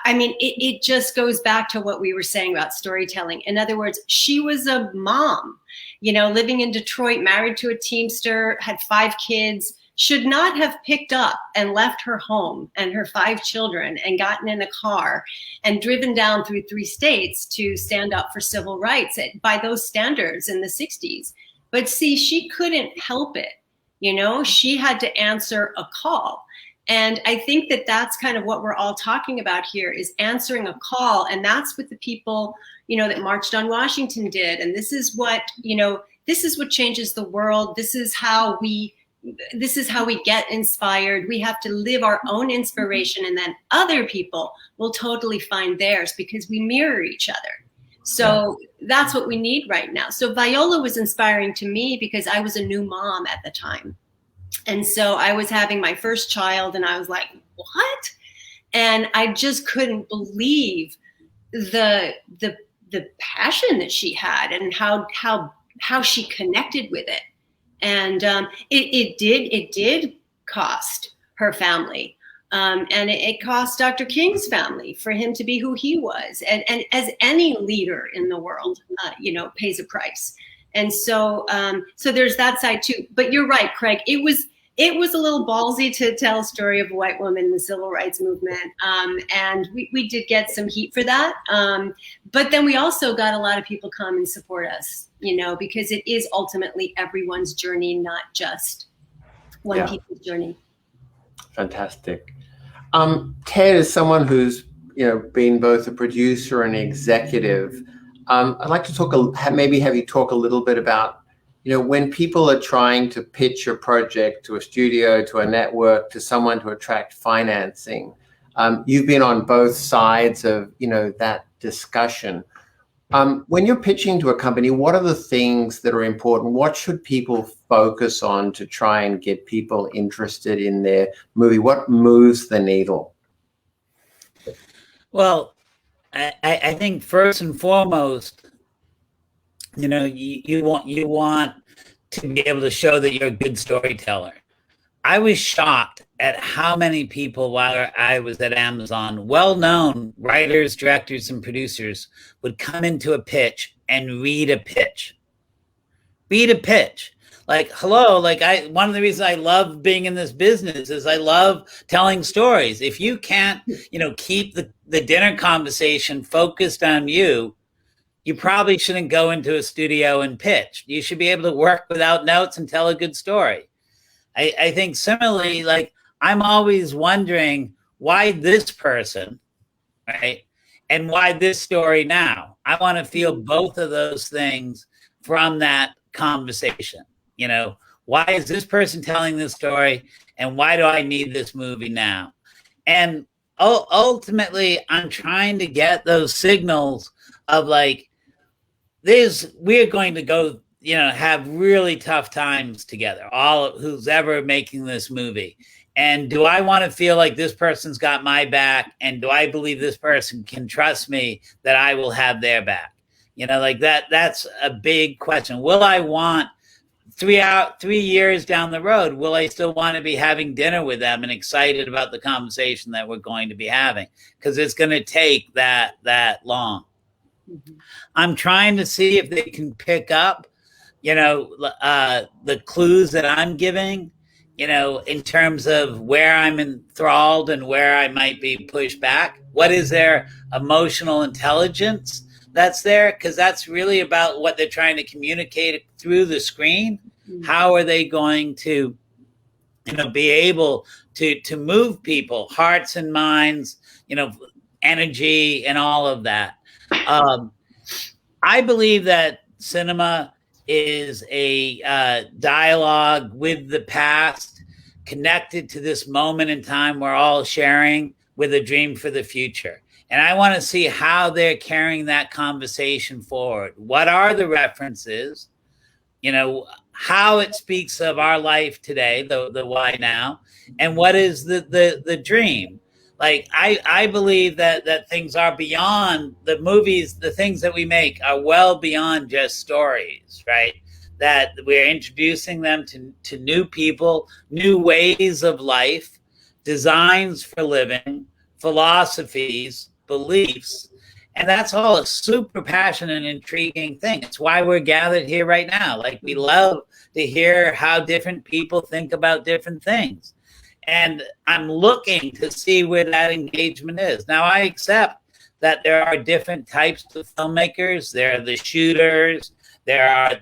I mean, it just goes back to what we were saying about storytelling. In other words, she was a mom, living in Detroit, married to a Teamster, had 5 kids, should not have picked up and left her home and her 5 children and gotten in a car and driven down through 3 states to stand up for civil rights by those standards in the 60s. But see, she couldn't help it. She had to answer a call. And I think that that's kind of what we're all talking about here, is answering a call. And that's what the people, that marched on Washington did. And this is what, this is what changes the world. This is how we get inspired. We have to live our own inspiration, and then other people will totally find theirs because we mirror each other. So that's what we need right now. So Viola was inspiring to me because I was a new mom at the time. And so I was having my first child and I was like, what? And I just couldn't believe the passion that she had and how she connected with it. And it did cost her family. And it cost Dr. King's family for him to be who he was. And as any leader in the world, pays a price. And so there's that side too. But you're right, Craig. It was a little ballsy to tell a story of a white woman in the civil rights movement. And we did get some heat for that. But then we also got a lot of people come and support us, because it is ultimately everyone's journey, not just one people's journey. Fantastic. Ted is someone who's been both a producer and executive. I'd like to maybe have you talk a little bit about when people are trying to pitch a project to a studio, to a network, to someone to attract financing. You've been on both sides of that discussion. When you're pitching to a company, what are the things that are important? What should people focus on to try and get people interested in their movie? What moves the needle? Well, I think first and foremost, you want to be able to show that you're a good storyteller. I was shocked at how many people, while I was at Amazon, well-known writers, directors, and producers would come into a pitch and read a pitch. Like, hello, one of the reasons I love being in this business is I love telling stories. If you can't, keep the dinner conversation focused on you probably shouldn't go into a studio and pitch. You should be able to work without notes and tell a good story. I think similarly, I'm always wondering why this person, right? And why this story now? I want to feel both of those things from that conversation. Why is this person telling this story? And why do I need this movie now? And ultimately, I'm trying to get those signals of we're going to go, have really tough times together, who's ever making this movie. And do I want to feel like this person's got my back? And do I believe this person can trust me that I will have their back? You know, like that's a big question. Will I want 3 years down the road, will I still want to be having dinner with them and excited about the conversation that we're going to be having? Because it's going to take that long. Mm-hmm. I'm trying to see if they can pick up, you know, the clues that I'm giving, you know, in terms of where I'm enthralled and where I might be pushed back. What is their emotional intelligence that's there? Because that's really about what they're trying to communicate through the screen. How are they going to, you know, be able to move people, hearts and minds, you know, energy and all of that. I believe that cinema is a dialogue with the past, connected to this moment in time we're all sharing with a dream for the future. And I want to see how they're carrying that conversation forward. What are the references? You know, how it speaks of our life today, the why now, and what is the dream. Like I believe that things are beyond the movies. The things that we make are well beyond just stories, right? That we're introducing them to new people, new ways of life, designs for living, philosophies, beliefs. And that's all a super passionate and intriguing thing. It's why we're gathered here right now. Like, we love to hear how different people think about different things. And I'm looking to see where that engagement is. Now, I accept that there are different types of filmmakers. There are the shooters. There are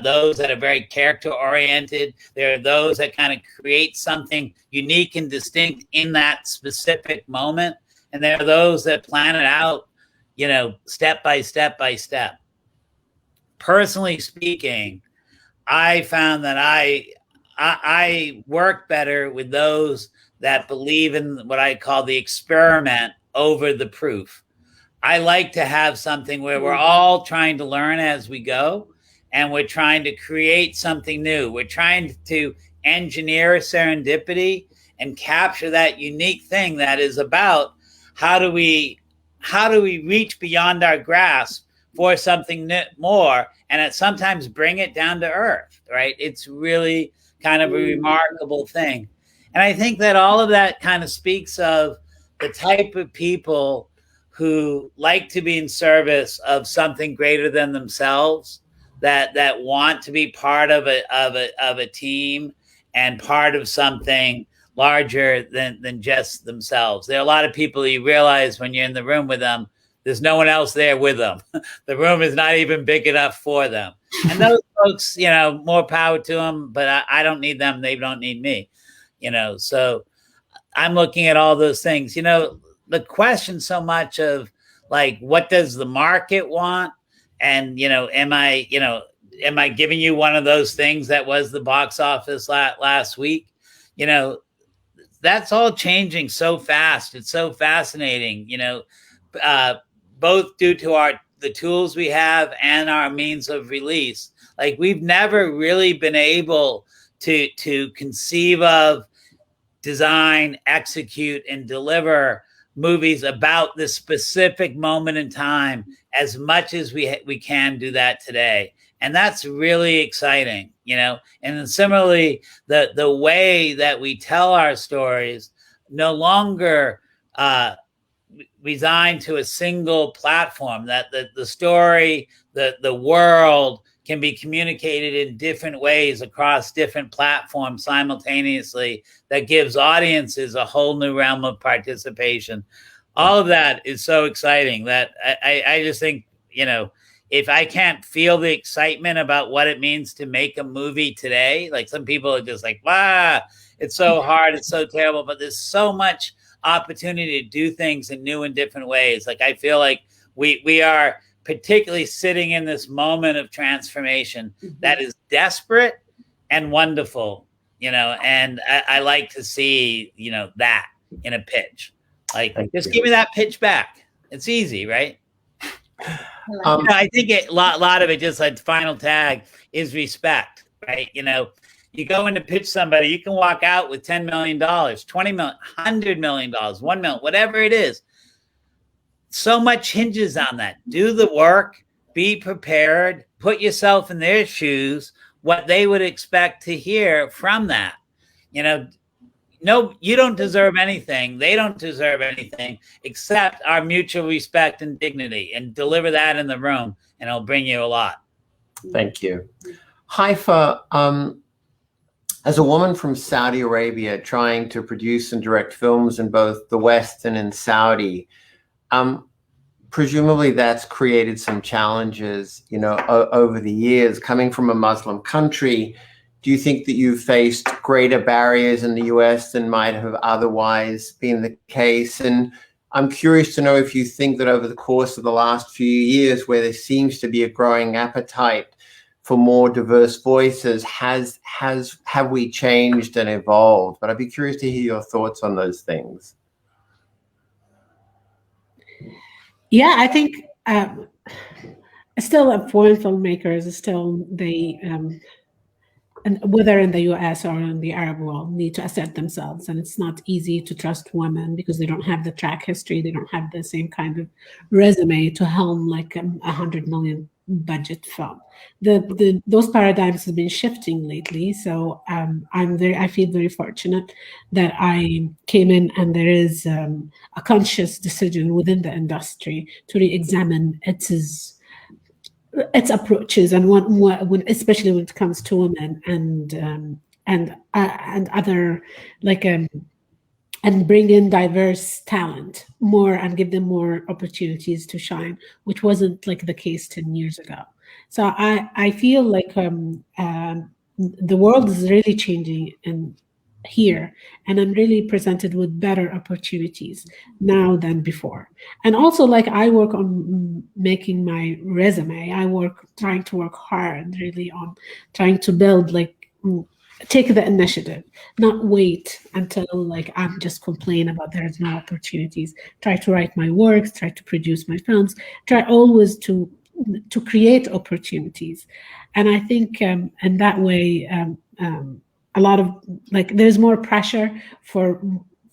those that are very character oriented. There are those that kind of create something unique and distinct in that specific moment. And there are those that plan it out, you know, step by step by step. Personally speaking, I found that I work better with those that believe in what I call the experiment over the proof. I like to have something where we're all trying to learn as we go, and we're trying to create something new. We're trying to engineer serendipity and capture that unique thing that is about how do we reach beyond our grasp for something more, and sometimes bring it down to earth, right? It's really kind of a remarkable thing. And I think that all of that kind of speaks of the type of people who like to be in service of something greater than themselves, that want to be part of a team and part of something larger than just themselves. There are a lot of people you realize when you're in the room with them, there's no one else there with them. The room is not even big enough for them. And those folks, you know, more power to them, but I don't need them. They don't need me, you know. So I'm looking at all those things. You know, the question so much of, like, what does the market want? And, you know, am I giving you one of those things that was the box office last week? You know, that's all changing so fast. It's so fascinating, you know, both due to the tools we have and our means of release. Like, we've never really been able to conceive of, design, execute, and deliver movies about this specific moment in time as much as we can do that today. And that's really exciting, you know. And then similarly, the way that we tell our stories no longer resigned to a single platform, that the story, the world can be communicated in different ways across different platforms simultaneously, that gives audiences a whole new realm of participation. All of that is so exciting that I just think, you know, if I can't feel the excitement about what it means to make a movie today, like, some people are just like, wow, it's so hard, it's so terrible, but there's so much opportunity to do things in new and different ways. Like, I feel like we are particularly sitting in this moment of transformation that is desperate and wonderful, you know, and I like to see, you know, that in a pitch. Like, just give me that pitch back. It's easy, right? I think a lot of it, just like final tag, is respect, right? You know, You go in to pitch somebody, you can walk out with $10 million, $20 million, $100 million, $1 million, whatever it is. So much hinges on that. Do the work, be prepared, put yourself in their shoes, what they would expect to hear from that. You know, no, you don't deserve anything. They don't deserve anything except our mutual respect and dignity, and deliver that in the room, and it'll bring you a lot. Thank you. Haifaa, as a woman from Saudi Arabia trying to produce and direct films in both the West and in Saudi, presumably that's created some challenges, you know, over the years. Coming from a Muslim country, do you think that you've faced greater barriers in the US than might have otherwise been the case? And I'm curious to know if you think that over the course of the last few years, where there seems to be a growing appetite for more diverse voices, have we changed and evolved? But I'd be curious to hear your thoughts on those things. Yeah, I think still foreign filmmakers still and whether in the US or in the Arab world, need to assert themselves. And it's not easy to trust women because they don't have the track history. They don't have the same kind of resume to helm like a $100 million budget film. Those paradigms have been shifting lately. So I feel very fortunate that I came in, and there is a conscious decision within the industry to re-examine its approaches, and when especially when it comes to women and other and bring in diverse talent more and give them more opportunities to shine, which wasn't like the case 10 years ago. So I feel like the world is really changing here, and I'm really presented with better opportunities now than before. And also, like, I work on making my resume. Trying to work hard really on trying to build, take the initiative, not wait until I'm just complain about there's no opportunities. Try to write my works, try to produce my films, try always to create opportunities. And I think in that way, a lot of there's more pressure for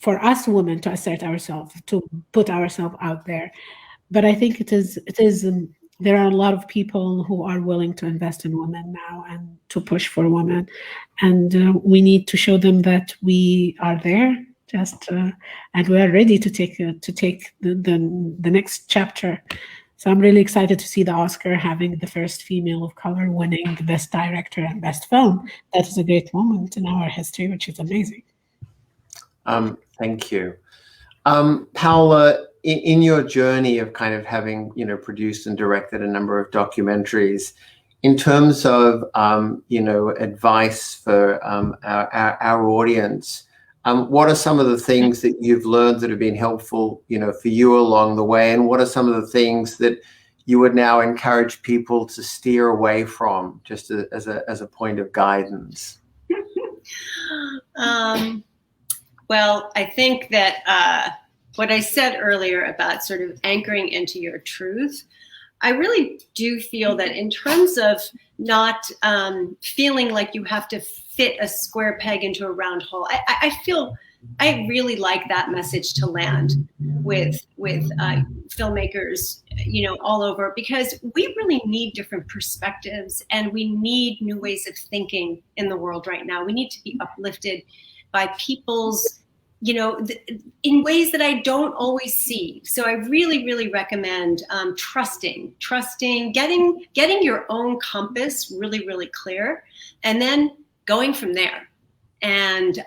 us women to assert ourselves, to put ourselves out there. But I think it is there are a lot of people who are willing to invest in women now and to push for women, and we need to show them that we are there, and we are ready to take the next chapter. So I'm really excited to see the Oscar having the first female of color winning the Best Director and Best Film. That is a great moment in our history, which is amazing. Thank you. Paola, in your journey of kind of having, produced and directed a number of documentaries, in terms of, advice for our audience, what are some of the things that you've learned that have been helpful, for you along the way? And what are some of the things that you would now encourage people to steer away from, just as a point of guidance? Well, I think that what I said earlier about sort of anchoring into your truth, I really do feel that in terms of not feeling like you have to fit a square peg into a round hole, I really like that message to land with filmmakers, all over, because we really need different perspectives, and we need new ways of thinking in the world right now. We need to be uplifted by people's, in ways that I don't always see. So I really, really recommend trusting, getting your own compass really, really clear, and then going from there. And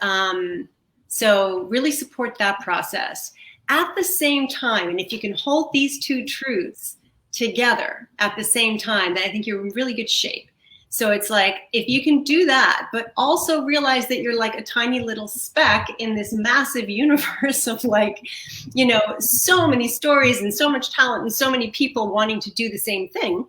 so really support that process. At the same time, and if you can hold these two truths together at the same time, then I think you're in really good shape. So it's like, if you can do that, but also realize that you're like a tiny little speck in this massive universe of so many stories and so much talent and so many people wanting to do the same thing.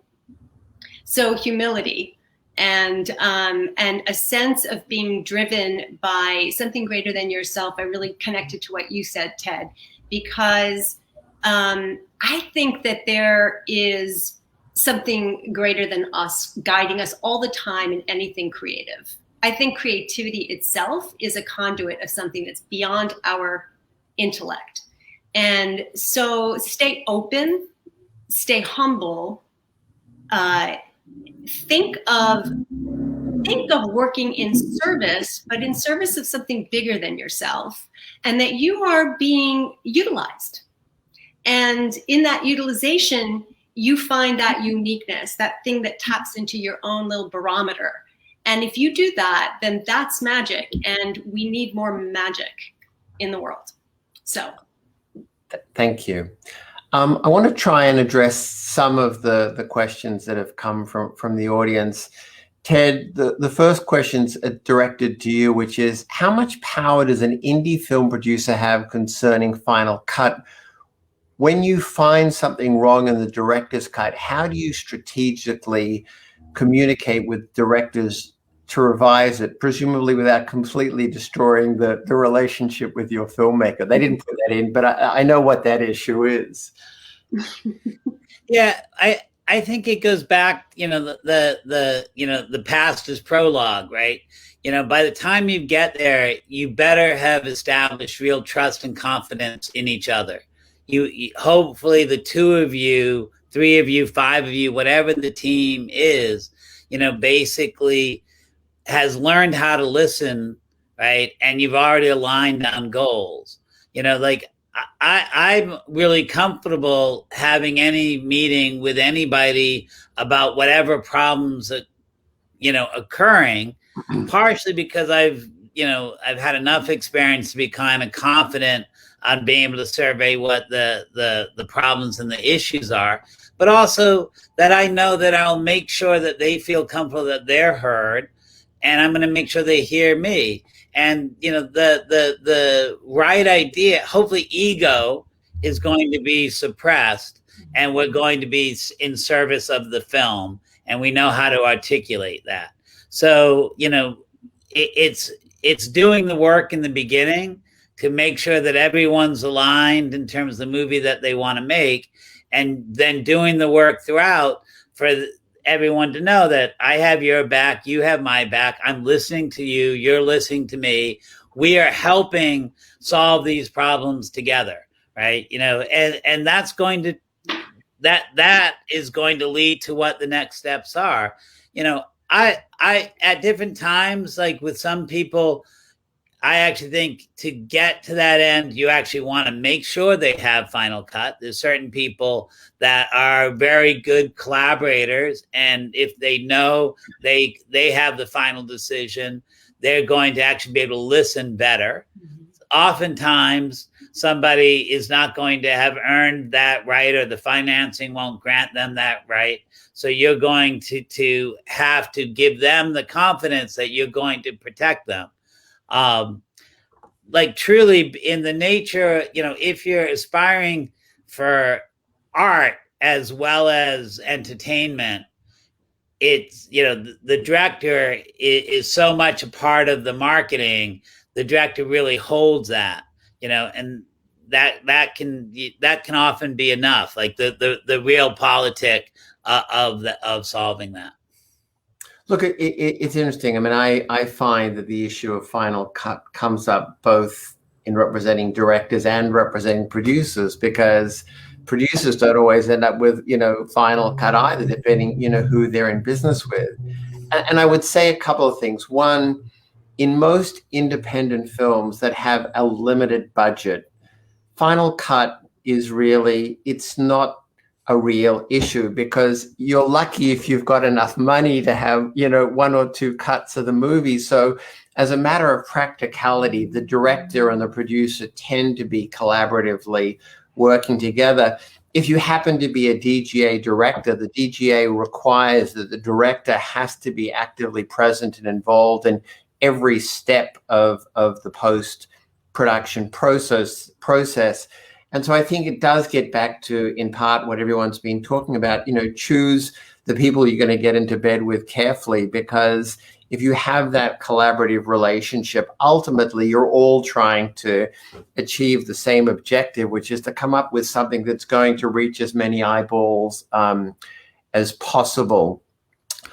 So humility and a sense of being driven by something greater than yourself. I really connected to what you said, Ted, because I think that there is something greater than us guiding us all the time in anything creative. I think creativity itself is a conduit of something that's beyond our intellect. And so stay open, stay humble, think of working in service, but in service of something bigger than yourself, and that you are being utilized. And in that utilization, you find that uniqueness, that thing that taps into your own little barometer. And if you do that, then that's magic. And we need more magic in the world. So. Thank you. I want to try and address some of the questions that have come from the audience. Ted, the first question's directed to you, which is, how much power does an indie film producer have concerning final cut? When you find something wrong in the director's cut, how do you strategically communicate with directors to revise it, presumably without completely destroying the relationship with your filmmaker? They didn't put that in, but I know what that issue is. Yeah, I think it goes back, the past is prologue, right? By the time you get there, you better have established real trust and confidence in each other. You hopefully the two of you, three of you, five of you, whatever the team is, basically has learned how to listen, right? And you've already aligned on goals. I'm really comfortable having any meeting with anybody about whatever problems that, occurring, partially because I've had enough experience to be kind of confident on being able to survey what the problems and the issues are, but also that I know that I'll make sure that they feel comfortable that they're heard, and I'm going to make sure they hear me. And the right idea, hopefully ego is going to be suppressed, and we're going to be in service of the film, and we know how to articulate that. So it's doing the work in the beginning to make sure that everyone's aligned in terms of the movie that they want to make, and then doing the work throughout for everyone to know that I have your back, you have my back, I'm listening to you, you're listening to me, we are helping solve these problems together, right? And that's going to that is going to lead to what the next steps are. I at different times, like with some people, I actually think to get to that end, you actually want to make sure they have final cut. There's certain people that are very good collaborators, and if they know they have the final decision, they're going to actually be able to listen better. Oftentimes, somebody is not going to have earned that right, or the financing won't grant them that right. So you're going to have to give them the confidence that you're going to protect them. Like truly in the nature, if you're aspiring for art as well as entertainment, it's, the director is so much a part of the marketing. The director really holds that, and that can often be enough, like the real politic of solving that. Look, it's interesting. I mean, I find that the issue of final cut comes up both in representing directors and representing producers, because producers don't always end up with, final cut either, depending, who they're in business with. And I would say a couple of things. One, in most independent films that have a limited budget, final cut is really, it's not a real issue, because you're lucky if you've got enough money to have, one or two cuts of the movie. So as a matter of practicality, the director and the producer tend to be collaboratively working together. If you happen to be a DGA director, the DGA requires that the director has to be actively present and involved in every step of the post-production process. And so I think it does get back to, in part, what everyone's been talking about, choose the people you're going to get into bed with carefully, because if you have that collaborative relationship, ultimately you're all trying to achieve the same objective, which is to come up with something that's going to reach as many eyeballs as possible.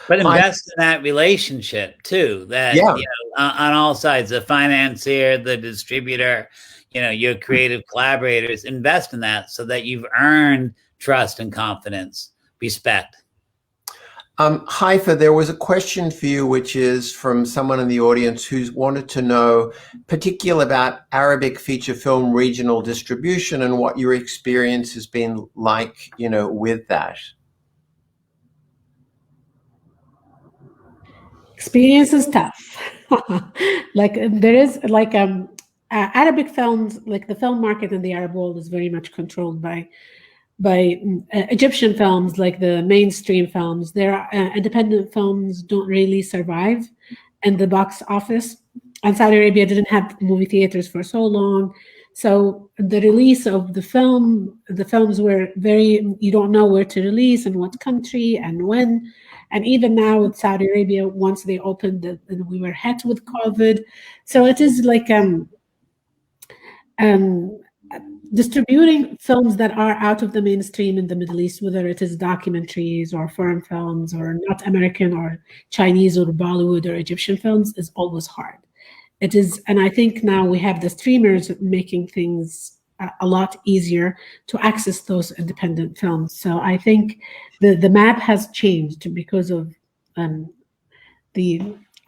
But invest in that relationship too, that, Yeah. you know, on all sides, the financier, the distributor, you know, your creative collaborators, invest in that so that you've earned trust and confidence, respect. Haifaa, there was a question for you, which is from someone in the audience who's wanted to know particular about Arabic feature film regional distribution and what your experience has been like, you know, with that. Experience is tough. Like there is like Arabic films, like the film market in the Arab world is very much controlled by Egyptian films, like the mainstream films. Their independent films don't really survive in the box office. And Saudi Arabia didn't have movie theaters for so long. So the release of the films were you don't know where to release and what country and when. And even now with Saudi Arabia, once they opened, we were hit with COVID. So it is like distributing films that are out of the mainstream in the Middle East, whether it is documentaries or foreign films or not American or Chinese or Bollywood or Egyptian films, is always hard. It is, and I think now we have the streamers making things a lot easier to access those independent films. So I think the map has changed because of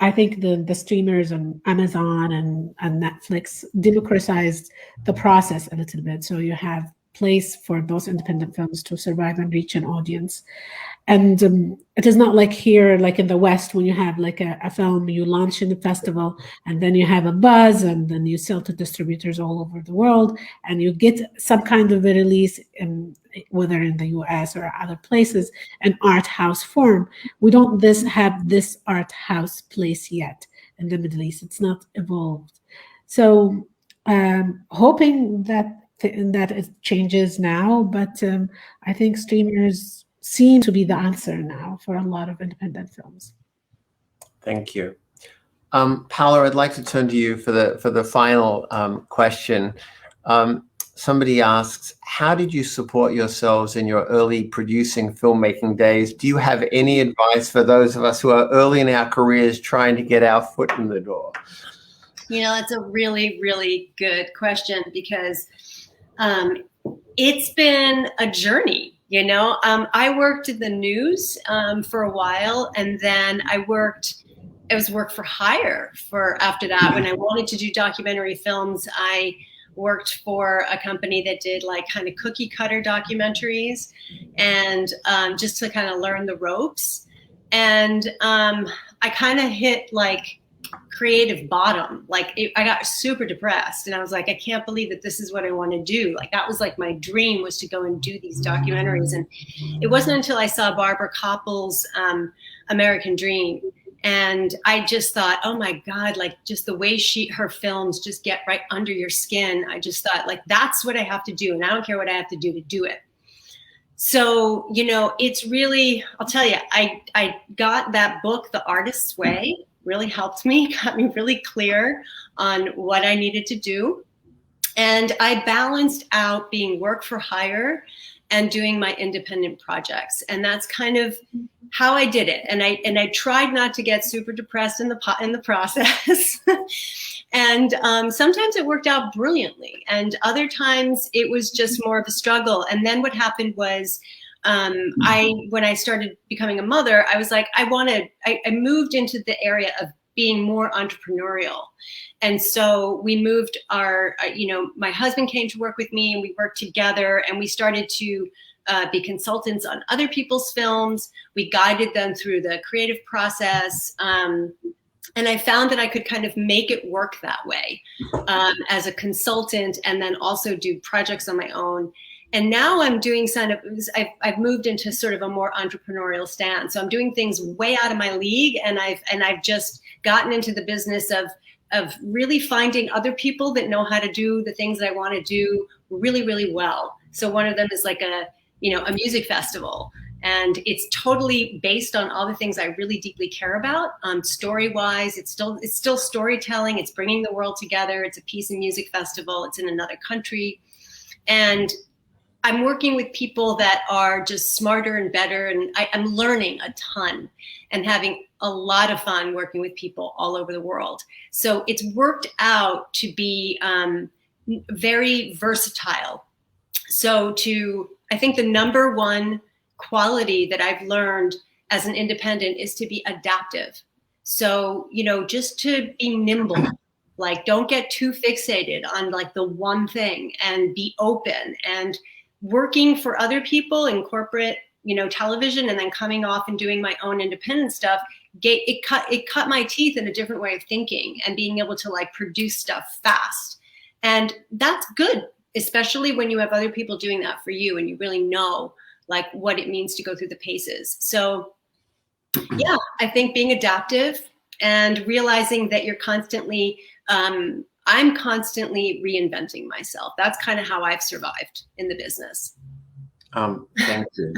I think the streamers and Amazon and Netflix democratized the process a little bit. So you have place for those independent films to survive and reach an audience. And it is not like here, like in the West, when you have like a film you launch in the festival and then you have a buzz and then you sell to distributors all over the world and you get some kind of a release, whether in the US or other places, an art house form. We don't have this art house place yet in the Middle East. It's not evolved. So hoping that it changes now, but I think streamers seem to be the answer now for a lot of independent films. Thank you. Paola, I'd like to turn to you for the final question. Somebody asks, how did you support yourselves in your early producing filmmaking days? Do you have any advice for those of us who are early in our careers trying to get our foot in the door? You know, that's a really, really good question because it's been a journey. You know, I worked in the news for a while, and then it was work for hire after that. When I wanted to do documentary films, I worked for a company that did like kind of cookie cutter documentaries and just to kind of learn the ropes. And I kind of hit like creative bottom. Like I got super depressed and I was like, I can't believe that this is what I want to do. Like that was like my dream, was to go and do these documentaries. And it wasn't until I saw Barbara Koppel's American Dream, and I just thought, oh my God, like just the way her films just get right under your skin. I just thought like, that's what I have to do. And I don't care what I have to do it. So, you know, it's really, I'll tell you, I got that book, The Artist's Way, really helped me, got me really clear on what I needed to do. And I balanced out being work for hire and doing my independent projects. And that's kind of how I did it. And I tried not to get super depressed in the process. And sometimes it worked out brilliantly. And other times it was just more of a struggle. And then what happened was, when I started becoming a mother, I was like, I moved into the area of being more entrepreneurial. And so we moved my husband came to work with me and we worked together and we started to be consultants on other people's films. We guided them through the creative process. And I found that I could kind of make it work that way as a consultant and then also do projects on my own. And now I'm doing I've moved into sort of a more entrepreneurial stance. So I'm doing things way out of my league, and I've just gotten into the business of really finding other people that know how to do the things that I want to do really, really well. So one of them is like a music festival, and it's totally based on all the things I really deeply care about. Story-wise, it's still storytelling. It's bringing the world together. It's a peace and music festival. It's in another country, and I'm working with people that are just smarter and better, and I'm learning a ton and having a lot of fun working with people all over the world. So it's worked out to be very versatile. So I think the number one quality that I've learned as an independent is to be adaptive. So, just to be nimble, like don't get too fixated on like the one thing, and be open. And working for other people in corporate, television, and then coming off and doing my own independent stuff, it cut my teeth in a different way of thinking and being able to like produce stuff fast. And that's good, especially when you have other people doing that for you and you really know like what it means to go through the paces. So yeah, I think being adaptive and realizing that you're constantly, I'm constantly reinventing myself. That's kind of how I've survived in the business. Thank you.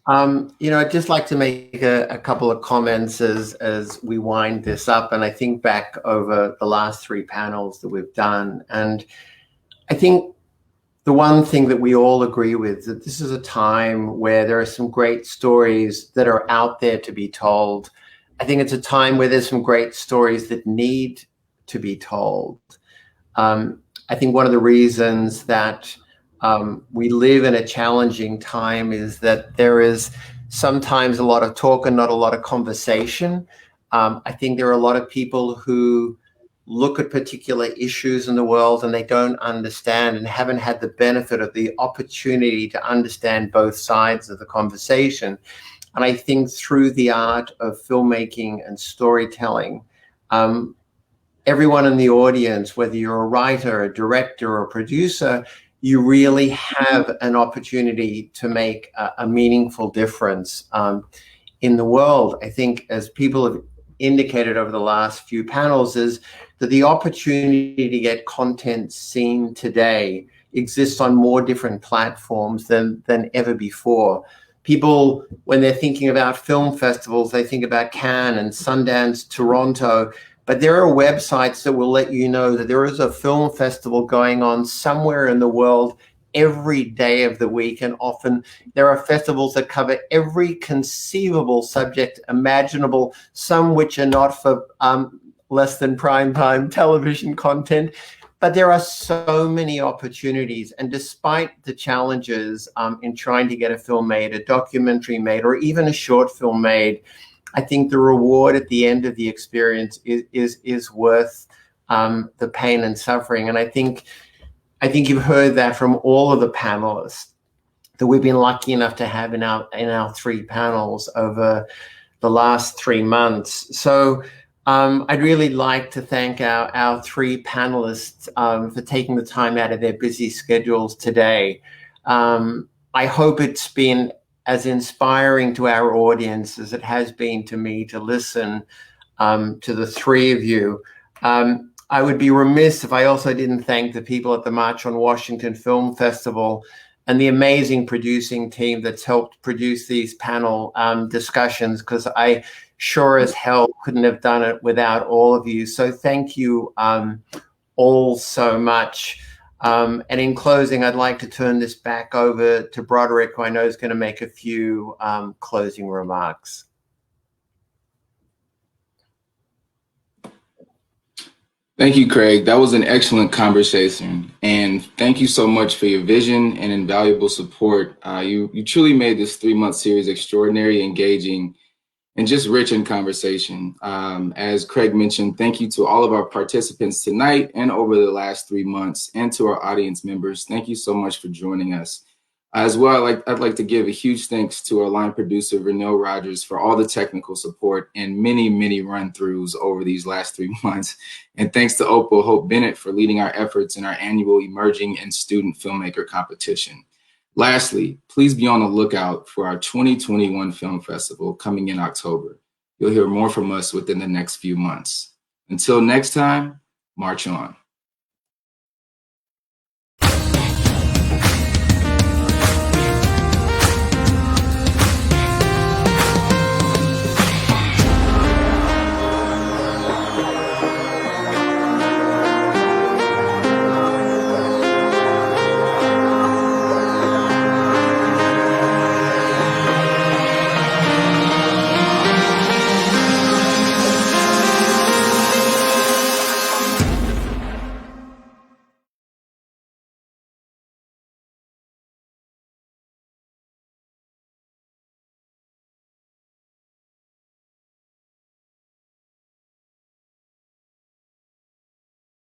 I'd just like to make a couple of comments as we wind this up. And I think back over the last 3 panels that we've done. And I think the one thing that we all agree with, that this is a time where there are some great stories that are out there to be told. I think it's a time where there's some great stories that need to be told. I think one of the reasons that we live in a challenging time is that there is sometimes a lot of talk and not a lot of conversation. I think there are a lot of people who look at particular issues in the world and they don't understand and haven't had the benefit of the opportunity to understand both sides of the conversation. And I think through the art of filmmaking and storytelling, everyone in the audience, whether you're a writer, a director, or a producer, you really have an opportunity to make a meaningful difference in the world. I think, as people have indicated over the last few panels, is that the opportunity to get content seen today exists on more different platforms than ever before. People, when they're thinking about film festivals, they think about Cannes and Sundance, Toronto, but there are websites that will let you know that there is a film festival going on somewhere in the world every day of the week. And often there are festivals that cover every conceivable subject imaginable, some which are not for less than prime time television content. But there are so many opportunities. And despite the challenges in trying to get a film made, a documentary made, or even a short film made, I think the reward at the end of the experience is worth the pain and suffering. And I think you've heard that from all of the panelists that we've been lucky enough to have in our 3 panels over the last 3 months. So I'd really like to thank our 3 panelists for taking the time out of their busy schedules today. I hope it's been as inspiring to our audience as it has been to me to listen to the 3 of you. I would be remiss if I also didn't thank the people at the March on Washington Film Festival and the amazing producing team that's helped produce these panel discussions, because I sure as hell couldn't have done it without all of you. So thank you all so much. And in closing, I'd like to turn this back over to Broderick, who I know is going to make a few closing remarks. Thank you, Craig. That was an excellent conversation. And thank you so much for your vision and invaluable support. You truly made this 3-month series extraordinary, engaging, and just rich in conversation. As Craig mentioned, thank you to all of our participants tonight and over the last 3 months, and to our audience members. Thank you so much for joining us. As well, I'd like to give a huge thanks to our line producer, Renell Rogers, for all the technical support and many, many run-throughs over these last 3 months. And thanks to Opal Hope Bennett for leading our efforts in our annual Emerging and Student Filmmaker Competition. Lastly, please be on the lookout for our 2021 Film Festival coming in October. You'll hear more from us within the next few months. Until next time, march on.